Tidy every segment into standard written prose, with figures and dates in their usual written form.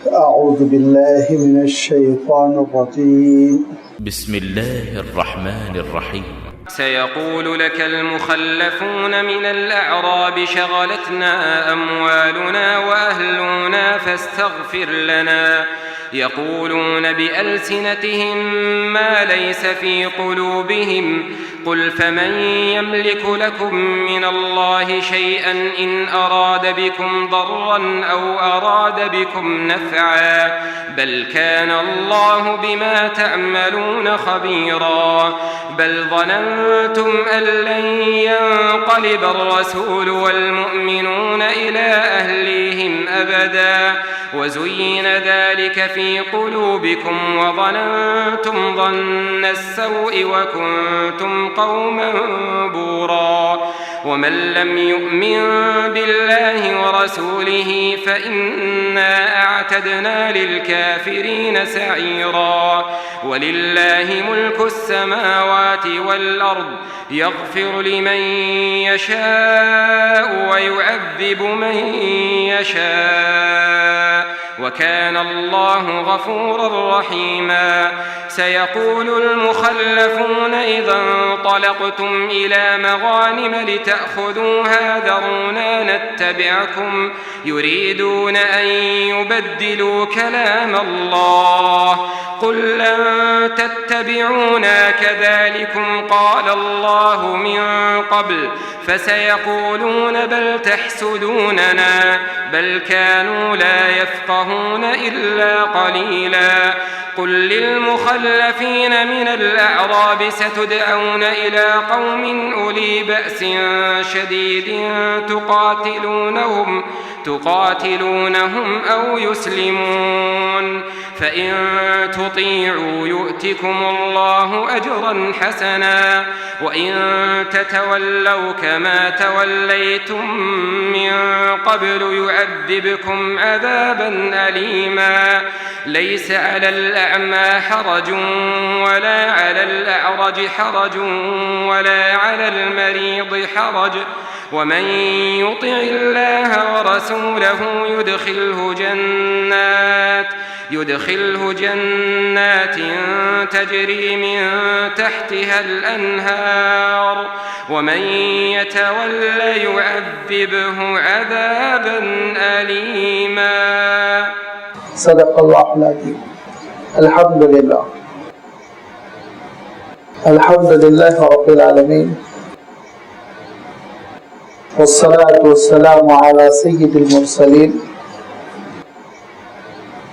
أعوذ بالله من الشيطان الرجيم بسم الله الرحمن الرحيم. سيقول لك المخلفون من الأعراب شغلتنا أموالنا وأهلنا فاستغفر لنا يقولون بألسنتهم ما ليس في قلوبهم قل فمن يملك لكم من الله شيئا إن أراد بكم ضرا أو أراد بكم نفعا بل كان الله بما تعملون خبيرا بل ظننتم أن لن ينقلب الرسول والمؤمنون إلى أهليهم أبدا وزين ذلك في قلوبكم وظننتم ظن السوء وكنتم قوما بورا ومن لم يؤمن بالله ورسوله فإنا أعتدنا للكافرين سعيرا ولله ملك السماوات والأرض يغفر لمن يشاء ويعذب من يشاء وكان الله غفورا رحيما سيقول المخلفون إذا انطلقتم إلى مغانم لتأخذوها ذرونا نتبعكم يريدون أن يبدلوا كلام الله قل لن تتبعونا كذلكم قال الله من قبل فسيقولون بل تحسدوننا بل كانوا لا يفقهون إلا قليلا قل للمخلفين من الأعراب ستدعون إلى قوم أولي بأس شديد تقاتلونهم أو يسلمون فإن تطيعوا يؤتكم الله أجرا حسنا وإن تتولوا كما توليتم من قبل يعذبكم عذابا أليما ليس على الأعمى حرج ولا على الأعرج حرج ولا على المريض حرج ومن يطع الله ورسوله يدخله جنات تجري من تحتها الأنهار ومن يتولى يعذبه عذابا أليما. صدق الله العظيم. الحمد لله رب العالمين والصلاة والسلام على سيد المرسلين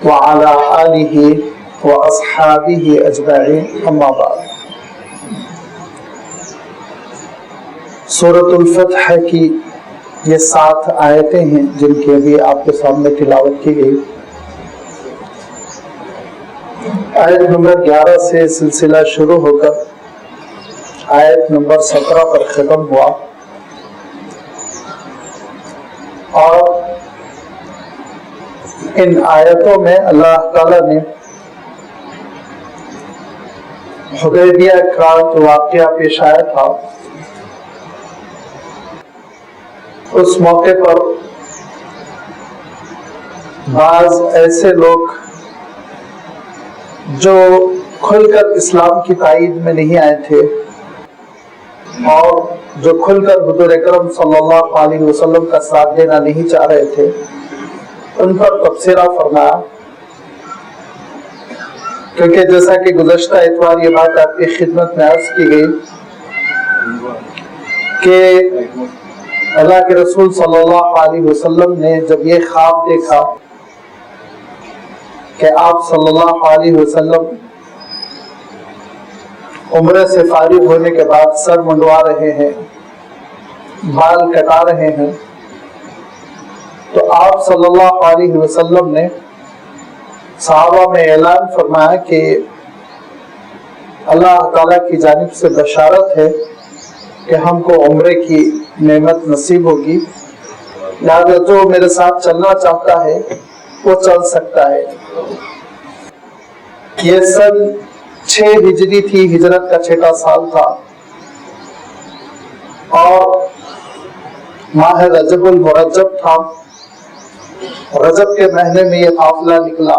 وعلى آله وأصحابه أجمعين أما بعد. سورۃ الفتح کی یہ 7 آیتیں ہیں جن کی ابھی آپ کے سامنے تلاوت کی گئی. آیت نمبر 11 سے سلسلہ شروع ہو کر آیت نمبر 17 پر ختم ہوا اور ان آیتوں میں اللہ تعالیٰ نے حدیبیہ کا جو واقعہ پیش آیا تھا اس موقع پر بعض ایسے لوگ جو کھل کر اسلام کی تائید میں نہیں آئے تھے اور جو کھل کر حضور اکرم صلی اللہ علیہ وسلم کا ساتھ دینا نہیں چاہ رہے تھے ان پر تبصرہ فرمایا کیونکہ جیسا کہ گزشتہ اتوار یہ بات آپ کی خدمت میں عرض کی گئی کہ اللہ کے رسول صلی اللہ علیہ وسلم نے جب یہ خواب دیکھا کہ آپ صلی اللہ علیہ وسلم عمرے سے فارغ ہونے کے بعد سر منڈوا رہے ہیں، بال کٹا رہے ہیں، تو آپ صلی اللہ علیہ وسلم نے صحابہ میں اعلان فرمایا کہ اللہ تعالیٰ کی جانب سے بشارت ہے کہ ہم کو عمرے کی نعمت نصیب ہوگی، لہذا جو میرے ساتھ چلنا چاہتا ہے وہ چل سکتا ہے. یہ سن 6 ہجری تھی، ہجرت کا 6واں سال تھا اور ماہ رجب المرجب تھا رجب کے مہینے میں یہ قافلہ نکلا.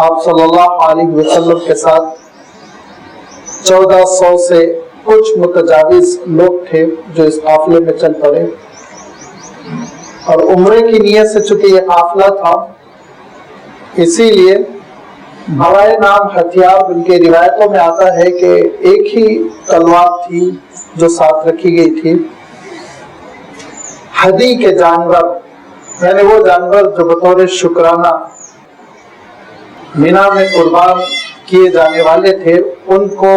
آپ صلی اللہ علیہ وسلم کے ساتھ 1400 سے کچھ متجاوز لوگ تھے جو اس قافلے میں چل پڑے. اور عمرے کی نیت سے چونکہ یہ قافلہ تھا، اسی لیے برائے نام ہتھیار، ان کے روایتوں میں آتا ہے کہ ایک ہی تلوار تھی جو ساتھ رکھی گئی تھی. ہدی کے جانور، یعنی وہ جانور جو بطور شکرانہ مینا میں قربان کیے جانے والے تھے، ان کو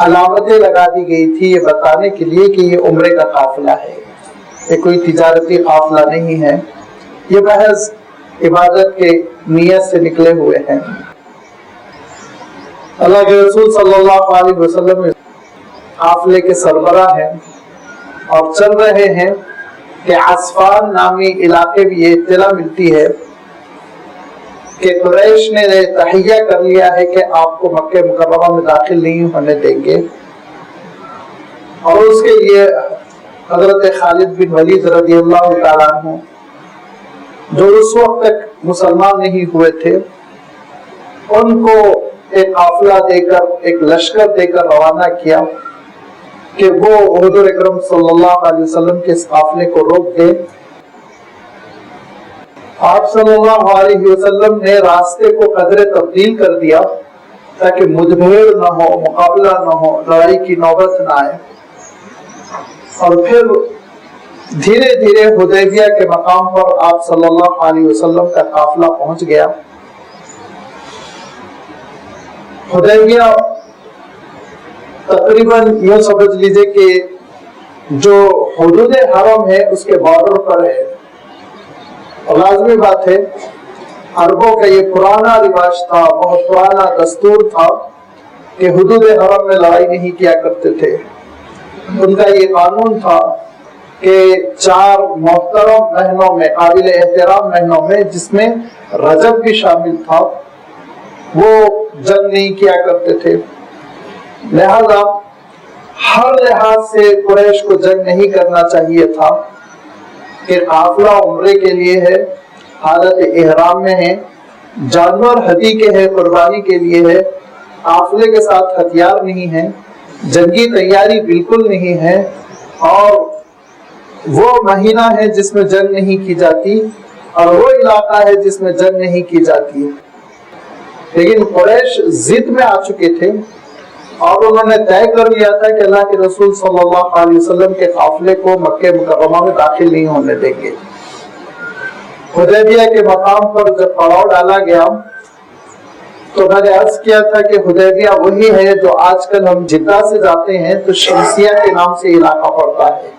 علامتیں لگا دی گئی تھی یہ بتانے کے لیے کہ یہ عمرے کا قافلہ ہے، یہ کوئی تجارتی قافلہ نہیں ہے، یہ محض عبادت کے نیت سے نکلے ہوئے ہیں. اللہ کے رسول صلی اللہ علیہ وسلم قافلے کے سربراہ ہیں اور چل رہے ہیں کہ عصفان نامی علاقے میں یہ اطلاع ملتی ہے کہ قریش نے تہیہ کر لیا ہے کہ آپ کو مکہ مکرمہ میں داخل نہیں ہونے دیں گے. اور اس کے لیے حضرت خالد بن ولید رضی اللہ تعالیٰ عنہ، جو اس وقت تک مسلمان نہیں ہوئے تھے، ان کو ایک قافلہ دے کر، ایک لشکر دے کر روانہ کیا کہ وہ حضور اکرم صلی اللہ علیہ وسلم کے اس قافلے کو روک دے. آپ صلی اللہ علیہ وسلم نے راستے کو قدرے تبدیل کر دیا تاکہ مدبھیڑ نہ ہو، مقابلہ نہ ہو، لڑائی کی نوبت نہ آئے. اور پھر دھیرے دھیرے حدیبیہ کے مقام پر آپ صلی اللہ علیہ وسلم کا قافلہ پہنچ گیا. حدیبیہ تقریباً یوں سمجھ لیجئے کہ جو حدود حرم ہے اس کے بارڈر پر ہے. اور لازمی بات ہے، عربوں کا یہ پرانا رواج تھا، بہت پرانا دستور تھا کہ حدود حرم میں لڑائی نہیں کیا کرتے تھے. ان کا یہ قانون تھا کہ 4 محترم مہینوں میں، قابل احترام مہینوں میں، جس میں رجب بھی شامل تھا، وہ جنگ نہیں کیا کرتے تھے. لہذا ہر لحاظ سے قریش کو جنگ نہیں کرنا چاہیے تھا کہ قافلہ عمرے کے لیے ہے، حالت احرام میں ہے، جانور ہدی کے ہے، قربانی کے لیے ہے، قافلے کے ساتھ ہتھیار نہیں ہے، جنگی تیاری بالکل نہیں ہے، اور وہ مہینہ ہے جس میں جنگ نہیں کی جاتی، اور وہ علاقہ ہے جس میں جنگ نہیں کی جاتی. لیکن قریش ضد میں آ چکے تھے اور انہوں نے طے کر لیا تھا کہ اللہ کے رسول صلی اللہ علیہ وسلم کے قافلے کو مکہ مکرمہ میں داخل نہیں ہونے دیں گے. حدیبیہ کے مقام پر جب پڑاؤ ڈالا گیا تو میں نے عرض کیا تھا کہ حدیبیہ وہی ہے جو آج کل ہم جدہ سے جاتے ہیں تو شمسیہ کے نام سے علاقہ پڑتا ہے.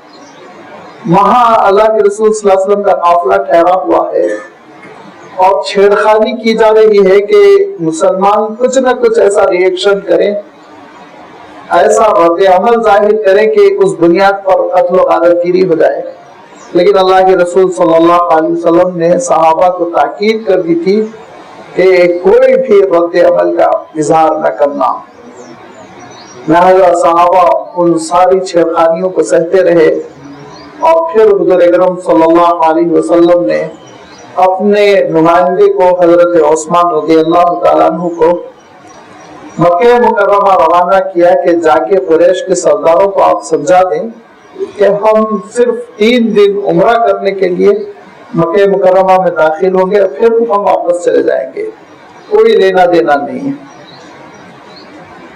وہاں اللہ کے رسول صلی اللہ علیہ وسلم کا قافلہ ٹھہرا ہوا ہے اور چھیڑخانی کی جا رہی ہے کہ مسلمان کچھ نہ کچھ ایسا ری ایکشن کریں، ایسا رد عمل ظاہر کریں کہ اس بنیاد پر قتل و غارت گیری ہو جائے. لیکن اللہ کے رسول صلی اللہ علیہ وسلم نے صحابہ کو تاکید کر دی تھی کہ کوئی بھی رد عمل کا اظہار نہ کرنا. لہذا صحابہ ان ساری چھیڑخانیوں کو سہتے رہے اور پھر حضور اکرم صلی اللہ علیہ وسلم نے اپنے نمائندے کو حضرت عثمان رضی اللہ تعالیٰ عنہ کو مکہ مکرمہ روانہ کیا کہ جا کے قریش کے سرداروں کو آپ سمجھا دیں کہ ہم صرف 3 دن عمرہ کرنے کے لیے مکہ مکرمہ میں داخل ہوں گے، پھر ہم واپس چلے جائیں گے، کوئی لینا دینا نہیں ہے.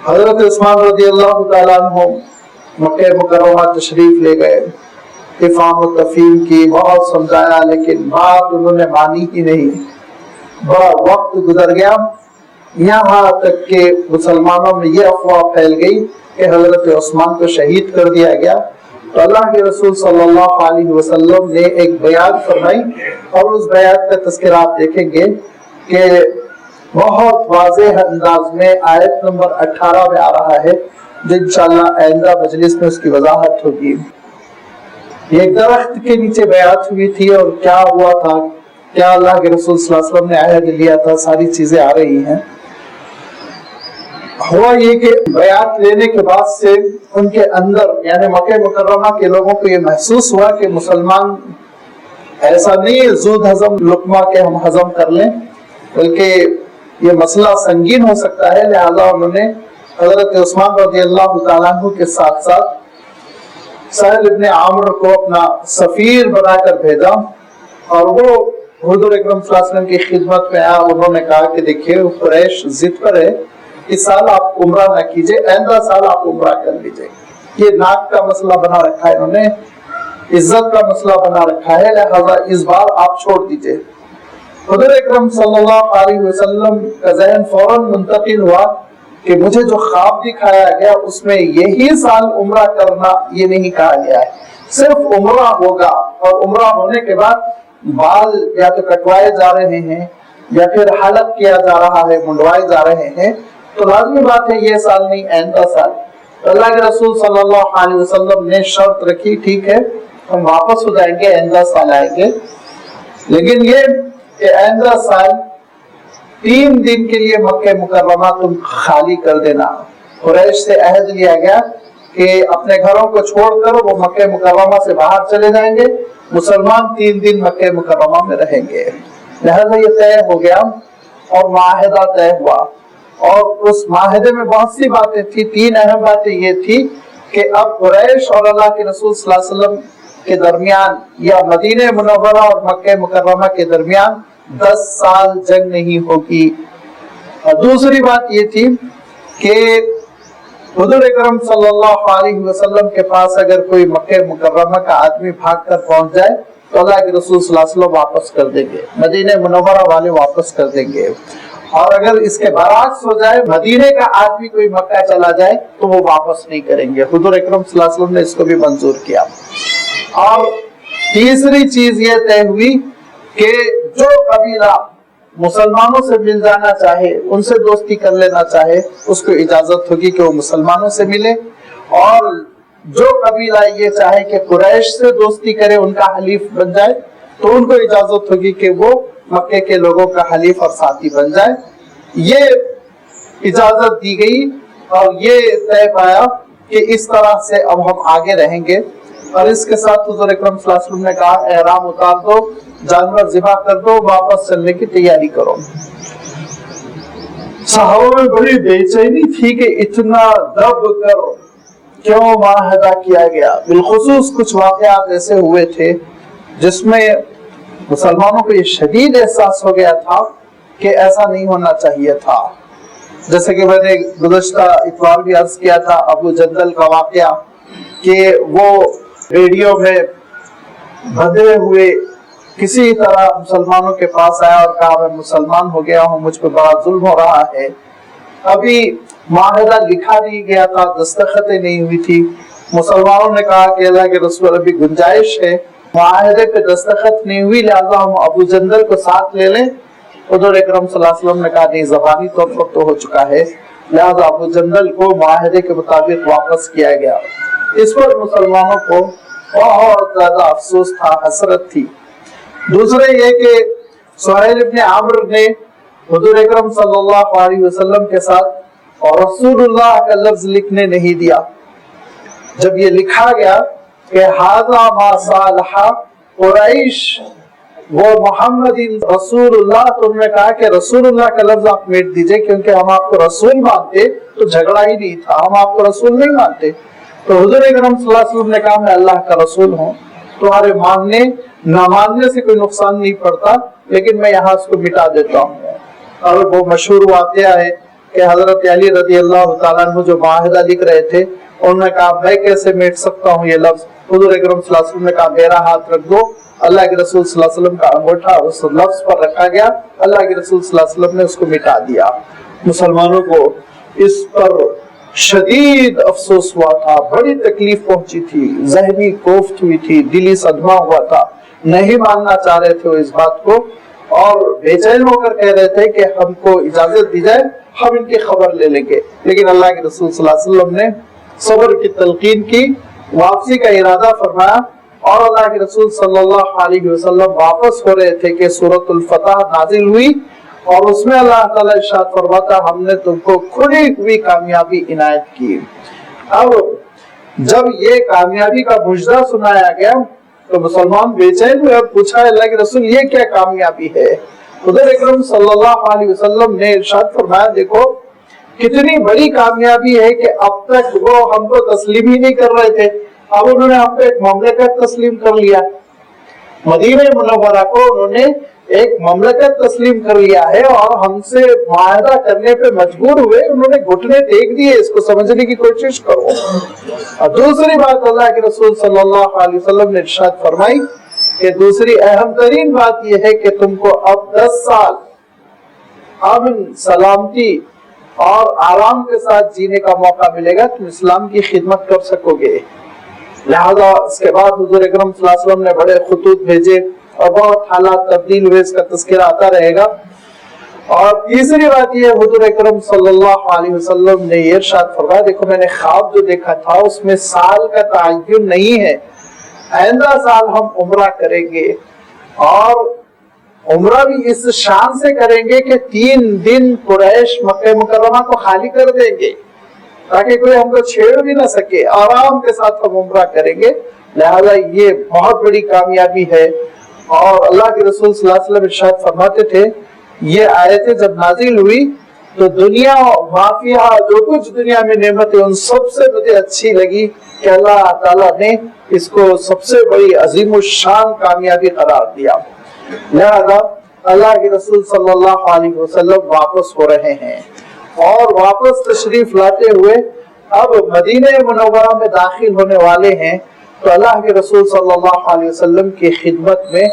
حضرت عثمان رضی اللہ تعالیٰ عنہ مکہ مکرمہ تشریف لے گئے، افہام و تفہیم کی، بہت سمجھایا، لیکن بات انہوں نے مانی ہی نہیں. بڑا وقت گزر گیا، یہاں تک کہ مسلمانوں میں یہ افواہ پھیل گئی کہ حضرت عثمان کو شہید کر دیا گیا. تو اللہ کے رسول صلی اللہ علیہ وسلم نے ایک بیعت فرمائی اور اس بیعت کا تذکرہ آپ دیکھیں گے کہ بہت واضح انداز میں آیت نمبر 18 میں آ رہا ہے، جو انشاءاللہ آئندہ مجلس میں اس کی وضاحت ہوگی. یہ ایک درخت کے نیچے بیعت ہوئی تھی اور کیا ہوا تھا، کیا اللہ کے رسول صلی اللہ علیہ وسلم نے عہد لیا تھا، ساری چیزیں آ رہی ہیں. ہوا یہ کہ بیعت لینے کے بعد سے ان کے اندر یعنی مکہ مکرمہ کے لوگوں کو یہ محسوس ہوا کہ مسلمان ایسا نہیں زود ہضم لقمہ کے ہم ہضم کر لیں، بلکہ یہ مسئلہ سنگین ہو سکتا ہے، لہذا انہوں نے حضرت عثمان رضی اللہ تعالیٰ عنہ کے ساتھ ساتھ سہل ابن عامر کو اپنا سفیر بنا کر بھیجا، اور وہ حضور اکرم صلی اللہ علیہ وسلم کی خدمت میں آیا۔ انہوں نے کہا کہ دیکھیے قریش ضد پر ہے، اس سال آپ عمرہ نہ کیجئے، آئندہ سال آپ عمرہ کر لیجئے۔ یہ ناک کا مسئلہ بنا رکھا ہے انہوں نے، عزت کا مسئلہ بنا رکھا ہے، لہذا اس بار آپ چھوڑ دیجئے۔ حضور اکرم صلی اللہ علیہ وسلم کا ذہن فوراً منتقل ہوا کہ مجھے جو خواب دکھایا گیا اس میں یہی سال عمرہ کرنا یہ نہیں کہا گیا ہے، صرف عمرہ ہوگا، اور عمرہ ہونے کے بعد بال یا تو کٹوائے جا رہے ہیں یا پھر حلق کیا جا رہا ہے، منڈوائے جا رہے ہیں، تو لازمی بات ہے یہ سال نہیں آئندہ سال۔ اللہ کے رسول صلی اللہ علیہ وسلم نے شرط رکھی، ٹھیک ہے ہم واپس ہو جائیں گے، آئندہ سال آئیں گے، لیکن یہ کہ آئندہ سال 3 دن کے لیے مکہ مکرمہ تم خالی کر دینا۔ قریش سے عہد لیا گیا کہ اپنے گھروں کو چھوڑ کر وہ مکہ مکرمہ سے باہر چلے جائیں گے، مسلمان 3 دن مکہ مکرمہ میں رہیں گے۔ لہذا یہ طے ہو گیا اور معاہدہ طے ہوا، اور اس معاہدے میں بہت سی باتیں تھی۔ 3 اہم باتیں یہ تھی کہ اب قریش اور اللہ کے رسول صلی اللہ علیہ وسلم کے درمیان یا مدینہ منورہ اور مکہ مکرمہ کے درمیان 10 سال جنگ نہیں ہوگی۔ اور دوسری بات یہ تھی کہ حضور اکرم صلی اللہ علیہ وسلم کے پاس اگر کوئی مکہ مکرمہ کا آدمی بھاگ کر پہنچ جائے تو اللہ کے رسول صلی اللہ علیہ وسلم واپس کر دیں گے، مدینہ منورہ والے واپس کر دیں گے، اور اگر اس کے برعکس ہو جائے مدینہ کا آدمی کوئی مکہ چلا جائے تو وہ واپس نہیں کریں گے۔ حضور اکرم صلی اللہ علیہ وسلم نے اس کو بھی منظور کیا۔ اور تیسری چیز یہ طے ہوئی کہ جو قبیلہ مسلمانوں سے مل جانا چاہے، ان سے دوستی کر لینا چاہے، اس کو اجازت ہوگی کہ وہ مسلمانوں سے ملے، اور جو قبیلہ یہ چاہے کہ قریش سے دوستی کرے، ان کا حلیف بن جائے، تو ان کو اجازت ہوگی کہ وہ مکے کے لوگوں کا حلیف اور ساتھی بن جائے۔ یہ اجازت دی گئی اور یہ طے پایا کہ اس طرح سے اب ہم آگے رہیں گے۔ اور اس کے ساتھ حضور اکرم صلی اللہ علیہ وسلم نے کہا احرام اتار دو، جانور ذبح کر دو، واپس چلنے کی تیاری کرو۔ صحابہ میں بڑی بے چینی تھی کہ اتنا دب کر کیوں معاہدہ کیا گیا۔ بالخصوص کچھ واقعات ایسے ہوئے تھے جس میں مسلمانوں کو یہ شدید احساس ہو گیا تھا کہ ایسا نہیں ہونا چاہیے تھا۔ جیسے کہ میں نے گزشتہ اتوار بھی عرض کیا تھا ابو جندل کا واقعہ، کہ وہ ریڈیو میں بندھے ہوئے کسی طرح مسلمانوں کے پاس آیا اور کہا میں مسلمان ہو گیا ہوں، مجھ پہ بڑا ظلم ہو رہا ہے۔ ابھی معاہدہ لکھا نہیں گیا تھا، دستخطیں نہیں ہوئی تھی۔ مسلمانوں نے کہا کہ اللہ کے رسول ابھی گنجائش ہے، معاہدے پہ دستخط نہیں ہوئی، لہذا ہم ابو جندل کو ساتھ لے لیں۔ حضور اکرم صلی اللہ علیہ وسلم نے کہا نہیں، زبانی طور پر تو ہو چکا ہے، لہذا ابو جندل کو معاہدے کے مطابق واپس کیا گیا۔ اس پر مسلمانوں کو بہت زیادہ افسوس تھا، حسرت تھی۔ دوسرے یہ کہ سہیل ابن عامر نے حضور اکرم صلی اللہ علیہ وسلم کے ساتھ اور رسول اللہ کا لفظ لکھنے نہیں دیا۔ جب یہ لکھا گیا کہ ھذا ما صالح قریش وہ محمد رسول اللہ، تو انہوں نے کہا کہ رسول اللہ کا لفظ آپ میٹ دیجئے، کیونکہ ہم آپ کو رسول مانتے تو جھگڑا ہی نہیں تھا، ہم آپ کو رسول نہیں مانتے۔ تو حضور اکرم صلی اللہ علیہ وسلم نے کہا میں اللہ کا رسول ہوں، تمہارے ماننے نہ ماننے سے کوئی نقصان نہیں پڑتا، لیکن میں یہاں اس کو مٹا دیتا ہوں۔ اور وہ مشہور واقعہ ہے کہ حضرت علی رضی اللہ تعالیٰ عنہ جو معاہدہ لکھ رہے تھے، انہوں نے کہا میں کیسے میٹ سکتا ہوں یہ لفظ۔ حضور اکرم صلی اللہ علیہ وسلم نے کہا میرا ہاتھ رکھ دو۔ اللہ کے رسول صلی اللہ علیہ وسلم کا انگوٹھا اس لفظ پر رکھا گیا، اللہ کے رسول صلی اللہ علیہ وسلم نے اس کو مٹا دیا۔ مسلمانوں کو اس پر شدید افسوس ہوا تھا، بڑی تکلیف پہنچی تھی، ذہنی کوفت ہوئی تھی، دلی صدمہ ہوا تھا، نہیں ماننا چاہ رہے تھے وہ اس بات کو، اور بے چین ہو کر کہہ رہے تھے کہ ہم کو اجازت دی جائے، ہم ان کی خبر لے لیں گے۔ لیکن اللہ کے رسول صلی اللہ علیہ وسلم نے صبر کی تلقین کی، واپسی کا ارادہ فرمایا، اور اللہ کے رسول صلی اللہ علیہ وسلم واپس ہو رہے تھے کہ سورۃ الفتح نازل ہوئی، اور اس میں اللہ تعالیٰ ارشاد فرماتا ہم نے تم کو کھلی ہوئی کامیابی عنایت کی۔ اب جب یہ کامیابی کا مجدہ سنایا گیا تو مسلمان بے چین ہوئے اور پوچھا اللہ کے رسول یہ کیا کامیابی ہے؟ حضور اکرم صلی اللہ علیہ وسلم نے ارشاد فرمایا دیکھو کتنی بڑی کامیابی ہے کہ اب تک وہ ہم کو تسلیم ہی نہیں کر رہے تھے، اب انہوں نے ہم کو ایک مملکت تسلیم کر لیا، مدینہ منورہ کو انہوں نے ایک مملکت تسلیم کر لیا ہے اور ہم سے معاہدہ کرنے پہ مجبور ہوئے، انہوں نے گھٹنے ٹیک دیے، اس کو سمجھنے کی کوشش کرو۔ اور دوسری بات اللہ کے رسول صلی اللہ علیہ وسلم نے ارشاد فرمائی کہ دوسری اہم ترین بات یہ ہے کہ تم کو اب 10 سال امن، سلامتی اور آرام کے ساتھ جینے کا موقع ملے گا، تم اسلام کی خدمت کر سکو گے۔ لہذا اس کے بعد حضور اکرم صلی اللہ علیہ وسلم نے بڑے خطوط بھیجے اور بہت حالات تبدیل ہوئے، اس کا تذکرہ آتا رہے گا۔ اور تیسری بات یہ حضور اکرم صلی اللہ علیہ وسلم نے یہ ارشاد فرمایا دیکھو میں نے خواب جو دیکھا تھا اس میں سال کا تعین نہیں ہے، آئندہ سال ہم عمرہ کریں گے اور عمرہ بھی اس شان سے کریں گے کہ 3 دن قریش مکہ مکرمہ کو خالی کر دیں گے تاکہ کوئی ہم کو چھیڑ بھی نہ سکے، آرام کے ساتھ ہم عمرہ کریں گے۔ لہذا یہ بہت بڑی کامیابی ہے۔ اور اللہ کے رسول صلی اللہ علیہ وسلم ارشاد فرماتے تھے یہ آیتیں جب نازل ہوئی تو دنیا مافیہ جو کچھ دنیا میں نعمتیں ان سب سے مجھے اچھی لگی کہ اللہ تعالیٰ نے اس کو سب سے بڑی عظیم الشان کامیابی قرار دیا۔ لہذا اللہ کے رسول صلی اللہ علیہ وسلم واپس ہو رہے ہیں اور واپس تشریف لاتے ہوئے اب مدینہ منورہ میں داخل ہونے والے ہیں تو اللہ کے رسول صلی اللہ علیہ وسلم کی خدمت میں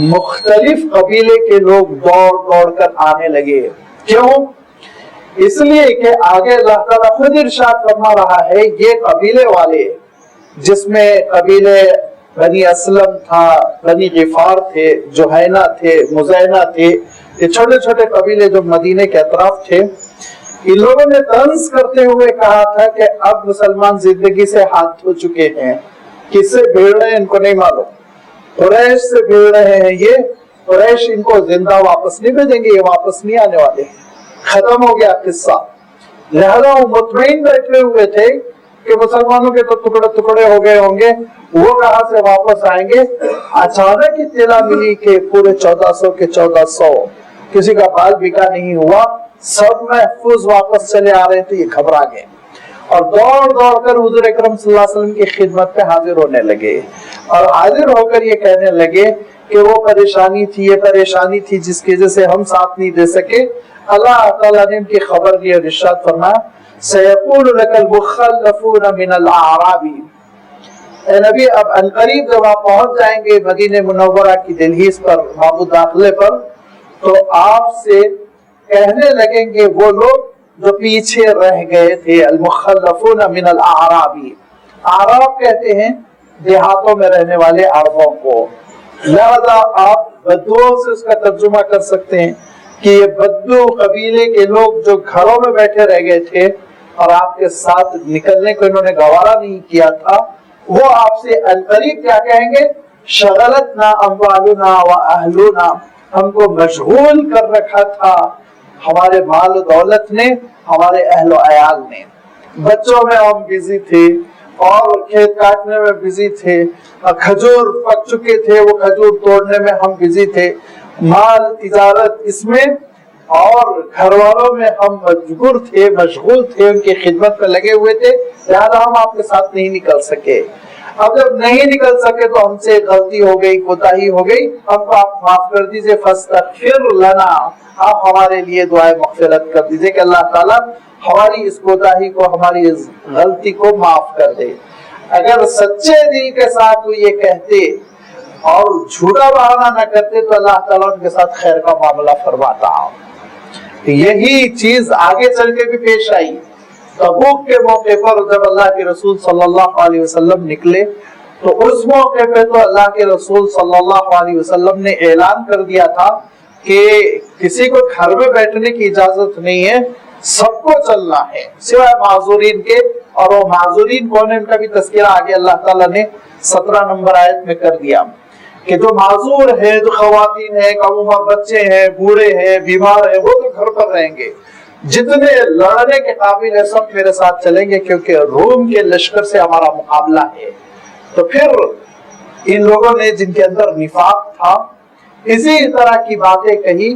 مختلف قبیلے کے لوگ دوڑ دوڑ کر آنے لگے۔ کیوں؟ اس لیے کہ آگے اللہ تعالیٰ خود ارشاد فرما رہا ہے یہ قبیلے والے جس میں قبیلے بنی اسلم تھا، بنی غفار تھے، جوہینہ تھے، مزینہ تھے، یہ چھوٹے چھوٹے قبیلے جو مدینے کے اطراف تھے، ان لوگوں نے طنز کرتے ہوئے کہا تھا کہ اب مسلمان زندگی سے ہاتھ دھو چکے ہیں، کس سے بھیڑ رہے ہیں ان کو نہیں معلوم، قریش سے بھیڑ رہے ہیں، یہ قریش ان کو زندہ واپس نہیں بھیجیں گے، یہ واپس نہیں آنے والے، ختم ہو گیا قصہ۔ لہذا وہ مطمئن بیٹھے ہوئے تھے کہ مسلمانوں کے تو ٹکڑے ٹکڑے ہو گئے ہوں گے، وہ کہاں سے واپس آئیں گے۔ اچانک اطلاع ملی کہ پورے 1400 کے 1400 کسی کا بال بکا نہیں ہوا، سب محفوظ واپس چلے آ رہے تھے، یہ گھبرا گئے اور دوڑ دوڑ کر حضور اکرم صلی اللہ علیہ وسلم کی خدمت پہ حاضر ہونے لگے اور حاضر ہو کر یہ کہنے لگے کہ وہ پریشانی تھی، یہ پریشانی تھی جس کی وجہ سے ہم ساتھ نہیں دے سکے۔ اللہ تعالیٰ نے ان کی خبر لی اور ارشاد فرمایا سَيَقُولُ لَكَ الْمُخَلَّفُونَ مِنَ الْأَعْرَابِ، اے نبی اب عنقریب جب آپ پہنچ جائیں گے مدینہ منورہ کی دہلیز پر، باب داخلے پر، تو آپ سے کہنے لگیں گے وہ لوگ جو پیچھے رہ گئے تھے، المخلفون من الاعراب، اعراب کہتے ہیں دیہاتوں میں رہنے والے عربوں کو۔ لہذا آپ بدوؤں سے اس کا ترجمہ کر سکتے ہیں کہ یہ بدو قبیلے کے لوگ جو گھروں میں بیٹھے رہ گئے تھے اور آپ کے ساتھ نکلنے کو انہوں نے گوارا نہیں کیا تھا، وہ آپ سے عنقریب کیا کہیں گے، شغلتنا اموالنا واہلنا، ہم کو مشغول کر رکھا تھا ہمارے مال و دولت نے، ہمارے اہل و عیال نے، بچوں میں ہم بزی تھے اور کھیت کاٹنے میں بزی تھے، کھجور پک چکے تھے وہ کھجور توڑنے میں ہم بزی تھے، مال تجارت اس میں، اور گھر والوں میں ہم مجبور تھے، مشغول تھے، ان کی خدمت میں لگے ہوئے تھے، لہذا ہم آپ کے ساتھ نہیں نکل سکے۔ اب جب نہیں نکل سکے تو ہم سے غلطی ہو گئی، کوتاہی ہو گئی، ہم کو آپ معاف کر دیجئے، فاستغفر لنا، آپ ہمارے لیے دعائے مغفرت کر دیجئے کہ اللہ تعالیٰ ہماری اس کوتاہی کو، ہماری اس غلطی کو معاف کر دے۔ اگر سچے دل کے ساتھ وہ یہ کہتے اور جھوٹا بہانہ نہ کرتے تو اللہ تعالیٰ ان کے ساتھ خیر کا معاملہ فرماتا۔ یہی چیز آگے چل کے بھی پیش آئی۔ تبوک کے موقع پر جب اللہ کے رسول صلی اللہ علیہ وسلم نکلے تو اس موقع پہ تو اللہ کے رسول صلی اللہ علیہ وسلم نے اعلان کر دیا تھا کہ کسی کو گھر میں بیٹھنے کی اجازت نہیں ہے، سب کو چلنا ہے سوائے معذورین کے، اور وہ معذورین کون ہیں ان کا بھی تذکرہ آگے اللہ تعالیٰ نے 17 نمبر آیت میں کر دیا کہ جو معذور ہے، جو خواتین ہیں، کم عمر بچے ہیں، بوڑھے ہیں، بیمار ہیں، وہ تو گھر پر رہیں گے، جتنے لڑنے کے قابل ہے سب میرے ساتھ چلیں گے کیونکہ روم کے لشکر سے ہمارا مقابلہ ہے۔ تو پھر ان لوگوں نے جن کے اندر نفاق تھا اسی طرح کی باتیں کہی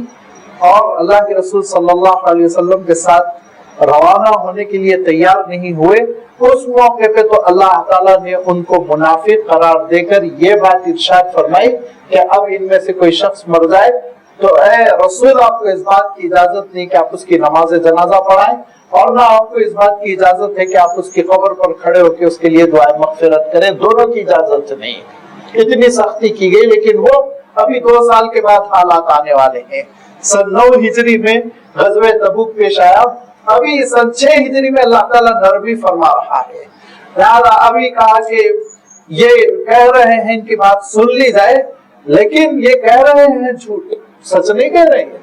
اور اللہ کے رسول صلی اللہ علیہ وسلم کے ساتھ روانہ ہونے کے لیے تیار نہیں ہوئے. اس موقع پہ تو اللہ تعالیٰ نے ان کو منافق قرار دے کر یہ بات ارشاد فرمائی کہ اب ان میں سے کوئی شخص مر جائے تو اے رسول آپ کو اس بات کی اجازت نہیں کہ آپ اس کی نماز جنازہ پڑھائیں اور نہ آپ کو اس بات کی اجازت ہے کہ آپ اس کی قبر پر کھڑے ہو کے اس کے لیے دعائے مغفرت کریں. دونوں کی اجازت نہیں. اتنی سختی کی گئی لیکن وہ ابھی 2 سال کے بعد حالات آنے والے ہیں. سن 9 ہجری میں غزوہ تبوک پیش آیا. ابھی سن 6 ہجری میں اللہ تعالیٰ نرمی فرما رہا ہے. لہذا ابھی کہا کہ یہ کہہ رہے ہیں ان کی بات سن لی جائے لیکن یہ کہہ رہے ہیں جھوٹ, سچ نہیں کہہ رہے ہیں.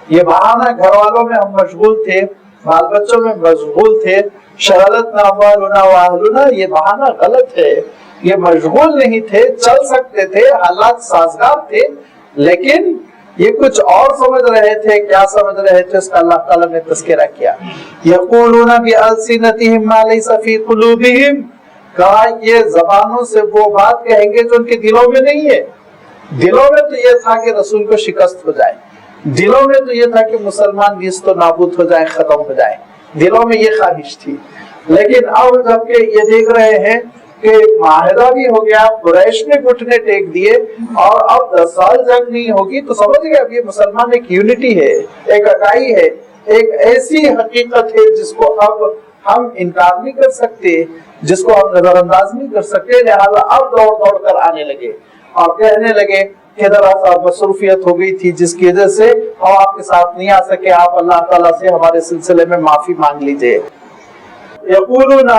یہ بہانہ گھر والوں میں ہم مشغول تھے, بال بچوں میں مشغول تھے, شغلتنا اموالنا واہلنا, یہ بہانہ غلط ہے. یہ مشغول نہیں تھے, چل سکتے تھے, حالات سازگار تھے لیکن یہ کچھ اور سمجھ رہے تھے. کیا سمجھ رہے تھے اس کا اللہ تعالیٰ نے تذکرہ کیا. یقولون بألسنتهم ما ليس في قلوبهم, کہا یہ زبانوں سے وہ بات کہیں گے جو ان کے دلوں میں نہیں ہے. دلوں میں تو یہ تھا کہ رسول کو شکست ہو جائے, دلوں میں تو یہ تھا کہ مسلمان نیست و نابود ہو جائے, ختم ہو جائے, دلوں میں یہ خواہش تھی. لیکن اب جب کہ یہ دیکھ رہے ہیں کہ معاہدہ بھی ہو گیا, قریش نے گھٹنے ٹیک دیے اور اب 10 سال جنگ نہیں ہوگی تو سمجھ گئے اب یہ مسلمان ایک یونٹی ہے, ایک اکائی ہے, ایک ایسی حقیقت ہے جس کو اب ہم انکار نہیں کر سکتے, جس کو ہم نظر انداز نہیں کر سکتے. لہٰذا اب دوڑ دوڑ کر آنے لگے اور کہنے لگے کہ ذرا سا مصروفیت ہو گئی تھی جس کی وجہ سے ہم آپ کے ساتھ نہیں آ سکے, آپ اللہ تعالیٰ سے ہمارے سلسلے میں معافی مانگ لیجئے. یقولون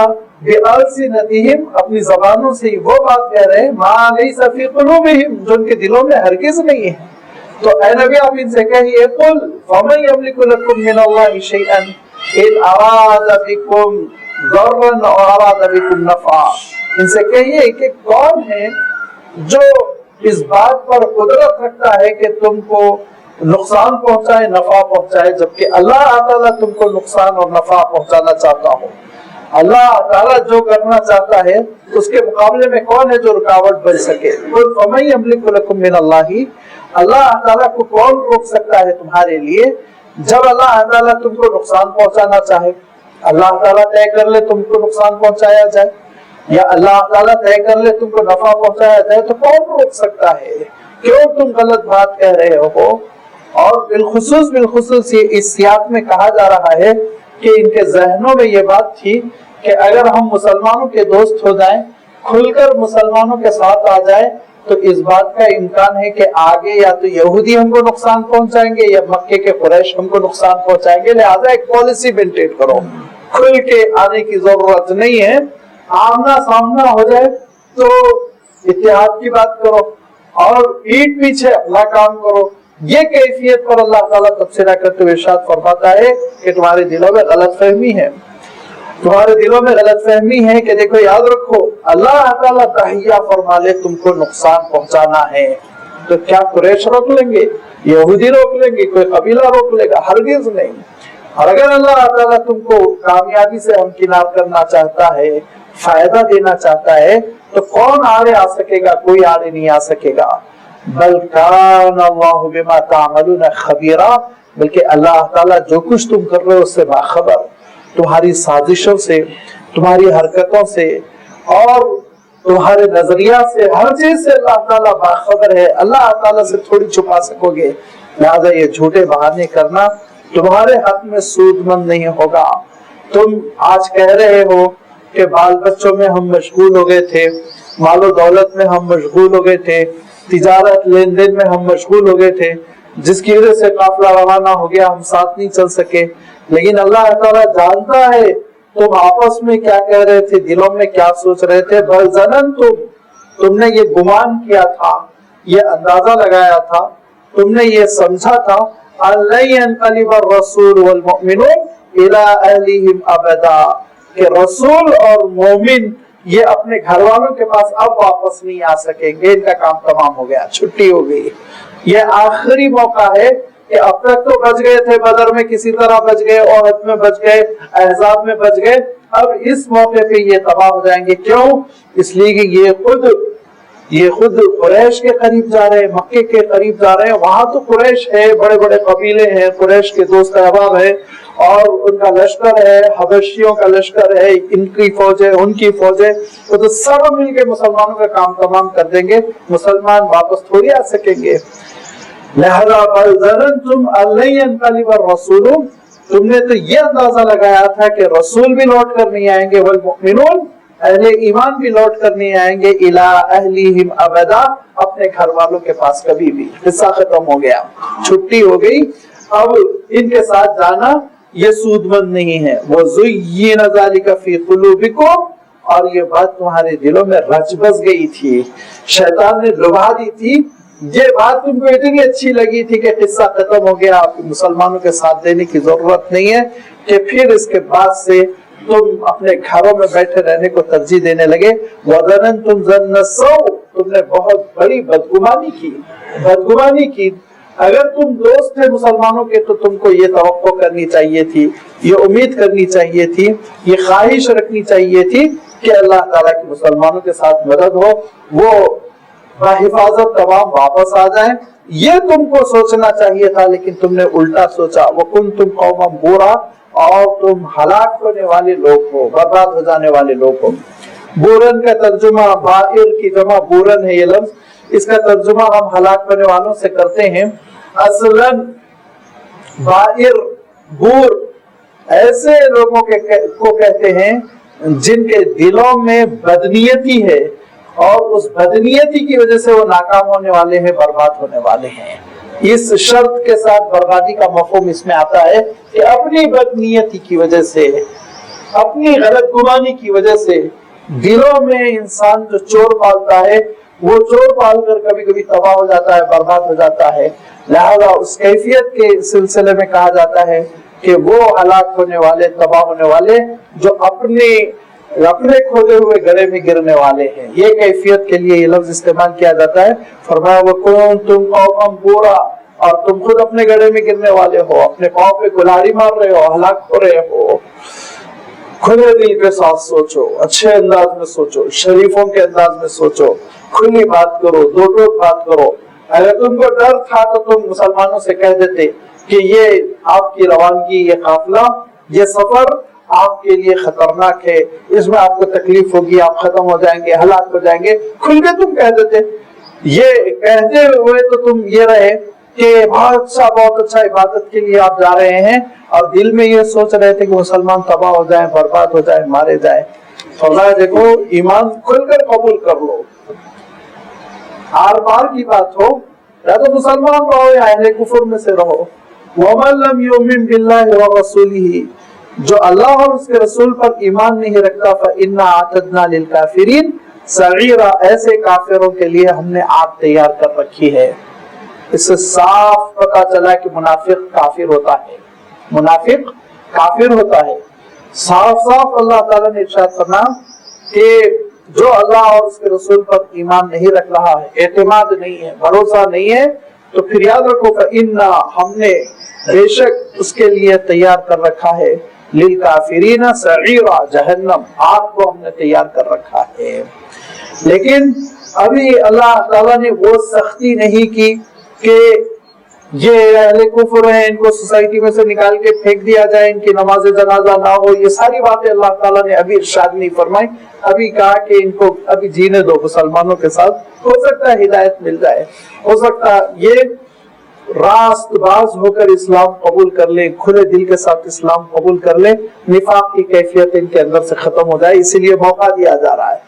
بألسنتهم, اپنی زبانوں سے وہ بات کہہ رہے ہیں, ما لیس فی قلوبہم, جو ان کے دلوں میں ہرگز نہیں ہے. تو اے نبی آپ ان سے کہیے قل فمن یملک لکم من اللہ شیئا ان اراد بکم ضرا اور اراد بکم نفعا, ان سے کہیے کہ کون ہے جو اس بات پر قدرت رکھتا ہے کہ تم کو نقصان پہنچائے نفع پہنچائے, جبکہ اللہ تعالیٰ تم کو نقصان اور نفع پہنچانا چاہتا ہو. اللہ تعالیٰ جو کرنا چاہتا ہے اس کے مقابلے میں کون ہے جو رکاوٹ بن سکے. فَمَن يَمْلِكُ لَكُم مِّنَ اللَّهِ, اللہ تعالیٰ کو کون روک سکتا ہے تمہارے لیے جب اللہ تعالیٰ تم کو نقصان پہنچانا چاہے. اللہ تعالیٰ طے کر لے تم کو نقصان پہنچایا جائے یا اللہ تعالیٰ طے کر لے تم کو نفع پہنچایا جائے تو کون روک سکتا ہے. کیوں تم غلط بات کہہ رہے ہو. اور بالخصوص یہ اس سیاق میں کہا جا رہا ہے کہ ان کے ذہنوں میں یہ بات تھی کہ اگر ہم مسلمانوں کے دوست ہو جائیں, کھل کر مسلمانوں کے ساتھ آ جائیں تو اس بات کا امکان ہے کہ آگے یا تو یہودی ہم کو نقصان پہنچائیں گے یا مکے کے قریش ہم کو نقصان پہنچائیں گے. لہٰذا ایک پالیسی مینٹین کرو, کھل کے آنے کی ضرورت نہیں ہے. آمنا سامنا ہو جائے تو اتحاد کی بات کرو اور پیٹ پیچھے اپنا کام کرو. یہ کیفیت پر اللہ تعالیٰ تبصرہ کرتے ہوئے ارشاد فرماتا ہے کہ تمہارے دلوں میں غلط فہمی ہے, تمہارے دلوں میں غلط فہمی ہے کہ دیکھو یاد رکھو اللہ تعالیٰ تہیہ فرما لے تم کو نقصان پہنچانا ہے تو کیا قریش روک لیں گے, یہودی روک لیں گے, کوئی قبیلہ روک لے گا؟ ہرگز نہیں. اور اگر اللہ تعالیٰ تم کو کامیابی سے ہمکنار کرنا چاہتا ہے, فائدہ دینا چاہتا ہے تو کون آڑے آ سکے گا؟ کوئی آڑے نہیں آ سکے گا. بل کان اللہ بما تعملون خبیرا, بلکہ اللہ تعالیٰ جو کچھ تم کر رہے ہو اس سے باخبر, تمہاری سازشوں سے, تمہاری حرکتوں سے اور تمہارے نظریہ سے, ہر چیز سے اللہ تعالیٰ باخبر ہے. اللہ تعالیٰ سے تھوڑی چھپا سکو گے. لہذا یہ جھوٹے بہانے کرنا تمہارے حق میں سود مند نہیں ہوگا. تم آج کہہ رہے ہو کہ بال بچوں میں ہم مشغول ہو گئے تھے, مال و دولت میں ہم مشغول ہو گئے تھے, تجارت لین دین میں ہم مشغول ہو گئے تھے, جس کی وجہ سے قافلہ روانہ ہو گیا, ہم ساتھ نہیں چل سکے. لیکن اللہ تعالیٰ جانتا ہے تم آپس میں کیا کہہ رہے تھے, دلوں میں کیا سوچ رہے تھے. بل ظننتم, تم نے یہ گمان کیا تھا, یہ اندازہ لگایا تھا, تم نے یہ سمجھا تھا ان لن ينقلب الرسول والمؤمنون الى اہلہم ابدا, کہ رسول اور مومن یہ اپنے گھر والوں کے پاس اب واپس نہیں آ سکیں گے, ان کا کام تمام ہو گیا, چھٹی ہو گئی. یہ آخری موقع ہے کہ اب تک تو بچ گئے تھے, بدر میں کسی طرح بچ گئے, احد میں بچ گئے, احزاب میں بچ گئے, اب اس موقع پہ یہ تباہ ہو جائیں گے. کیوں؟ اس لیے کہ یہ خود یہ خود قریش کے قریب جا رہے ہیں، مکے کے قریب جا رہے ہیں. وہاں تو قریش ہے، بڑے بڑے قبیلے ہیں، قریش کے دوست احباب ہیں اور ان کا لشکر ہے، حبشیوں کا لشکر ہے، ان کی فوج ہے، ان کی فوج ہے. تو سب مل کے مسلمانوں کا کام تمام کر دیں گے، مسلمان واپس تھوڑی آ سکیں گے. لہذا بل ظننتم ان لن ينقلب الرسول، تم نے تو یہ اندازہ لگایا تھا کہ رسول بھی لوٹ کر نہیں آئیں گے، والمؤمنون، اہل ایمان بھی لوٹ کر نہیں آئیں گے، الی اہلہم ابدا، اپنے گھر والوں کے پاس کبھی بھی. قصہ ختم ہو گیا، چھٹی ہو گئی. اب ان کے ساتھ جانا یہ سود مند نہیں ہے. وَزُيِّنَ ذَلِكَ فِي قُلُوبِكُمْ، اور یہ بات تمہارے دلوں میں رچ بس گئی تھی، شیطان نے لبھا دی تھی. یہ بات تم کو اتنی اچھی لگی تھی کہ قصہ ختم ہو گیا، مسلمانوں کے ساتھ دینے کی ضرورت نہیں ہے، کہ پھر اس کے بعد سے تم اپنے گھروں میں بیٹھے رہنے کو ترجیح دینے لگے. وَظَنَنْتُمْ ظَنَّ السَّوْءِ، تم نے بہت بڑی بدگمانی کی. اگر تم دوست تھے مسلمانوں کے تو تم کو یہ توقع کرنی چاہیے تھی، یہ امید کرنی چاہیے تھی، یہ خواہش رکھنی چاہیے تھی کہ اللہ تعالیٰ کی مسلمانوں کے ساتھ مدد ہو، وہ بحفاظت تمام واپس آ جائیں. یہ تم کو سوچنا چاہیے تھا، لیکن تم نے الٹا سوچا. وَكُنْتُمْ قَوْمًا بُورًا، اور تم ہلاک ہونے والے لوگ ہو، برباد ہو جانے والے لوگ ہو. بورن کا ترجمہ بائر کی جمع بورن ہے. یہ لفظ، اس کا ترجمہ ہم ہلاک ہونے والوں سے کرتے ہیں. اصلاً بائر، بور ایسے لوگوں کو کہتے ہیں جن کے دلوں میں بدنیتی ہے، اور اس بدنیتی کی وجہ سے وہ ناکام ہونے والے ہیں، برباد ہونے والے ہیں. اس شرط کے ساتھ بربادی کا مفہوم اس میں آتا ہے کہ اپنی بدنیتی کی وجہ سے، اپنی غلط گمانی کی وجہ سے دلوں میں انسان جو چور پالتا ہے، وہ چور پال کر کبھی کبھی تباہ ہو جاتا ہے، برباد ہو جاتا ہے. لہذا اس کیفیت کے سلسلے میں کہا جاتا ہے کہ وہ ہلاک ہونے والے، تباہ ہونے والے جو اپنے کھودے ہوئے گڑھے میں گرنے والے ہیں. یہ کیفیت کے لیے یہ لفظ استعمال کیا جاتا ہے. فرمایا وَكُنْتُمْ قَوْمًا بُورًا، اور تم خود اپنے گڑھے میں گرنے والے ہو، اپنے پاؤں پہ کلہاڑی مار رہے ہو، ہلاک ہو رہے ہو. کھلے دل کے ساتھ سوچو، اچھے انداز میں سوچو، شریفوں کے انداز میں سوچو، کھلی بات کرو، دو ٹوک بات کرو. اگر تم کو ڈر تھا تو تم مسلمانوں سے کہہ دیتے کہ یہ آپ کی روانگی، یہ قافلہ، یہ سفر آپ کے لیے خطرناک ہے، اس میں آپ کو تکلیف ہوگی، آپ ختم ہو جائیں گے، ہلاک ہو جائیں گے. کھل کے تم کہہ دیتے. یہ کہتے ہوئے تو تم یہ رہے کہ بہت اچھا عبادت کے لیے آپ جا رہے ہیں، اور دل میں یہ سوچ رہے تھے کہ مسلمان تباہ ہو جائیں، برباد ہو جائیں، مارے جائیں. فرمایا دیکھو، ایمان کھل کر قبول کر لو. آر پار کی بات ہو، یا تو مسلمان رہو یا اہل کفر میں سے رہو. وَمَن لَّمْ يُؤْمِن بِاللَّهِ وَرَسُولِهِ، جو اللہ اور اس کے رسول پر ایمان نہیں رکھتا، فَإِنَّا أَعْتَدْنَا لِلْكَافِرِينَ سَعِيرًا، ایسے کافروں کے لیے ہم نے آگ تیار کر رکھی ہے. اس سے صاف پتا چلا کہ منافق کافر ہوتا ہے، منافق کافر ہوتا ہے. صاف صاف اللہ تعالیٰ نے ارشاد فرمایا کہ جو اللہ اور اس کے رسول پر ایمان نہیں رکھ رہا ہے، اعتماد نہیں ہے، بھروسہ نہیں ہے، تو پھر یاد رکھو فَإِنَّا، ہم نے بے شک اس کے لیے تیار کر رکھا ہے، لِلْكَافِرِينَ سَعِيرًا، جہنم، آگ کو ہم نے تیار کر رکھا ہے. لیکن ابھی اللہ تعالیٰ نے وہ سختی نہیں کی کہ یہ اہل کفر ہیں، ان کو سوسائٹی میں سے نکال کے پھینک دیا جائے، ان کی نماز جنازہ نہ ہو. یہ ساری باتیں اللہ تعالیٰ نے ابھی ارشاد نہیں فرمائی. ابھی کہا کہ ان کو ابھی جینے دو مسلمانوں کے ساتھ، ہو سکتا ہے ہدایت مل جائے، ہو سکتا ہے یہ راست باز ہو کر اسلام قبول کر لیں، کھلے دل کے ساتھ اسلام قبول کر لیں، نفاق کی کیفیت ان کے اندر سے ختم ہو جائے. اسی لیے موقع دیا جا رہا ہے.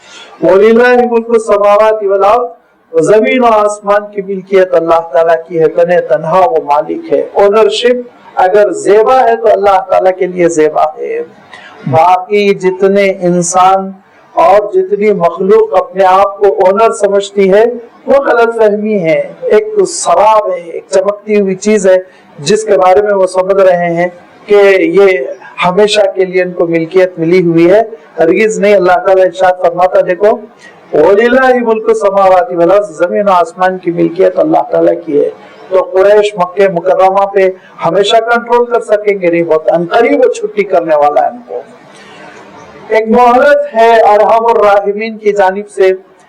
وَلِلَّهِ مُلْكُ السَّمَاوَاتِ وَالْأَرْضِ، زمین و آسمان کی ملکیت اللہ تعالیٰ کی ہے، تنہا وہ مالک ہے. اونرشپ اگر زیبا ہے تو اللہ تعالیٰ کے لیے زیبا ہے. باقی جتنے انسان اور جتنی مخلوق اپنے آپ کو اونر سمجھتی ہے، وہ غلط فہمی ہے. ایک سراب ہے، ایک چمکتی ہوئی چیز ہے جس کے بارے میں وہ سمجھ رہے ہیں کہ یہ ہمیشہ کے لیے ان کو ملکیت ملی ہوئی ہے. ہرگز نہیں. اللہ تعالیٰ ارشاد فرماتا دیکھو وَلِلَّهِ مُلْكُ السَّمَاوَاتِ وَالْأَرْضِ، زمین و آسمان کی ملکیت اللہ تعالیٰ کی ہے. تو قریش مکہ مکرمہ پہ ہمیشہ کنٹرول کر سکیں گے نہیں، بہت عنقریب وہ چھٹی کرنے والا ہے ان کو. ایک مہلت ہے ارحم الراحمین کی جانب سے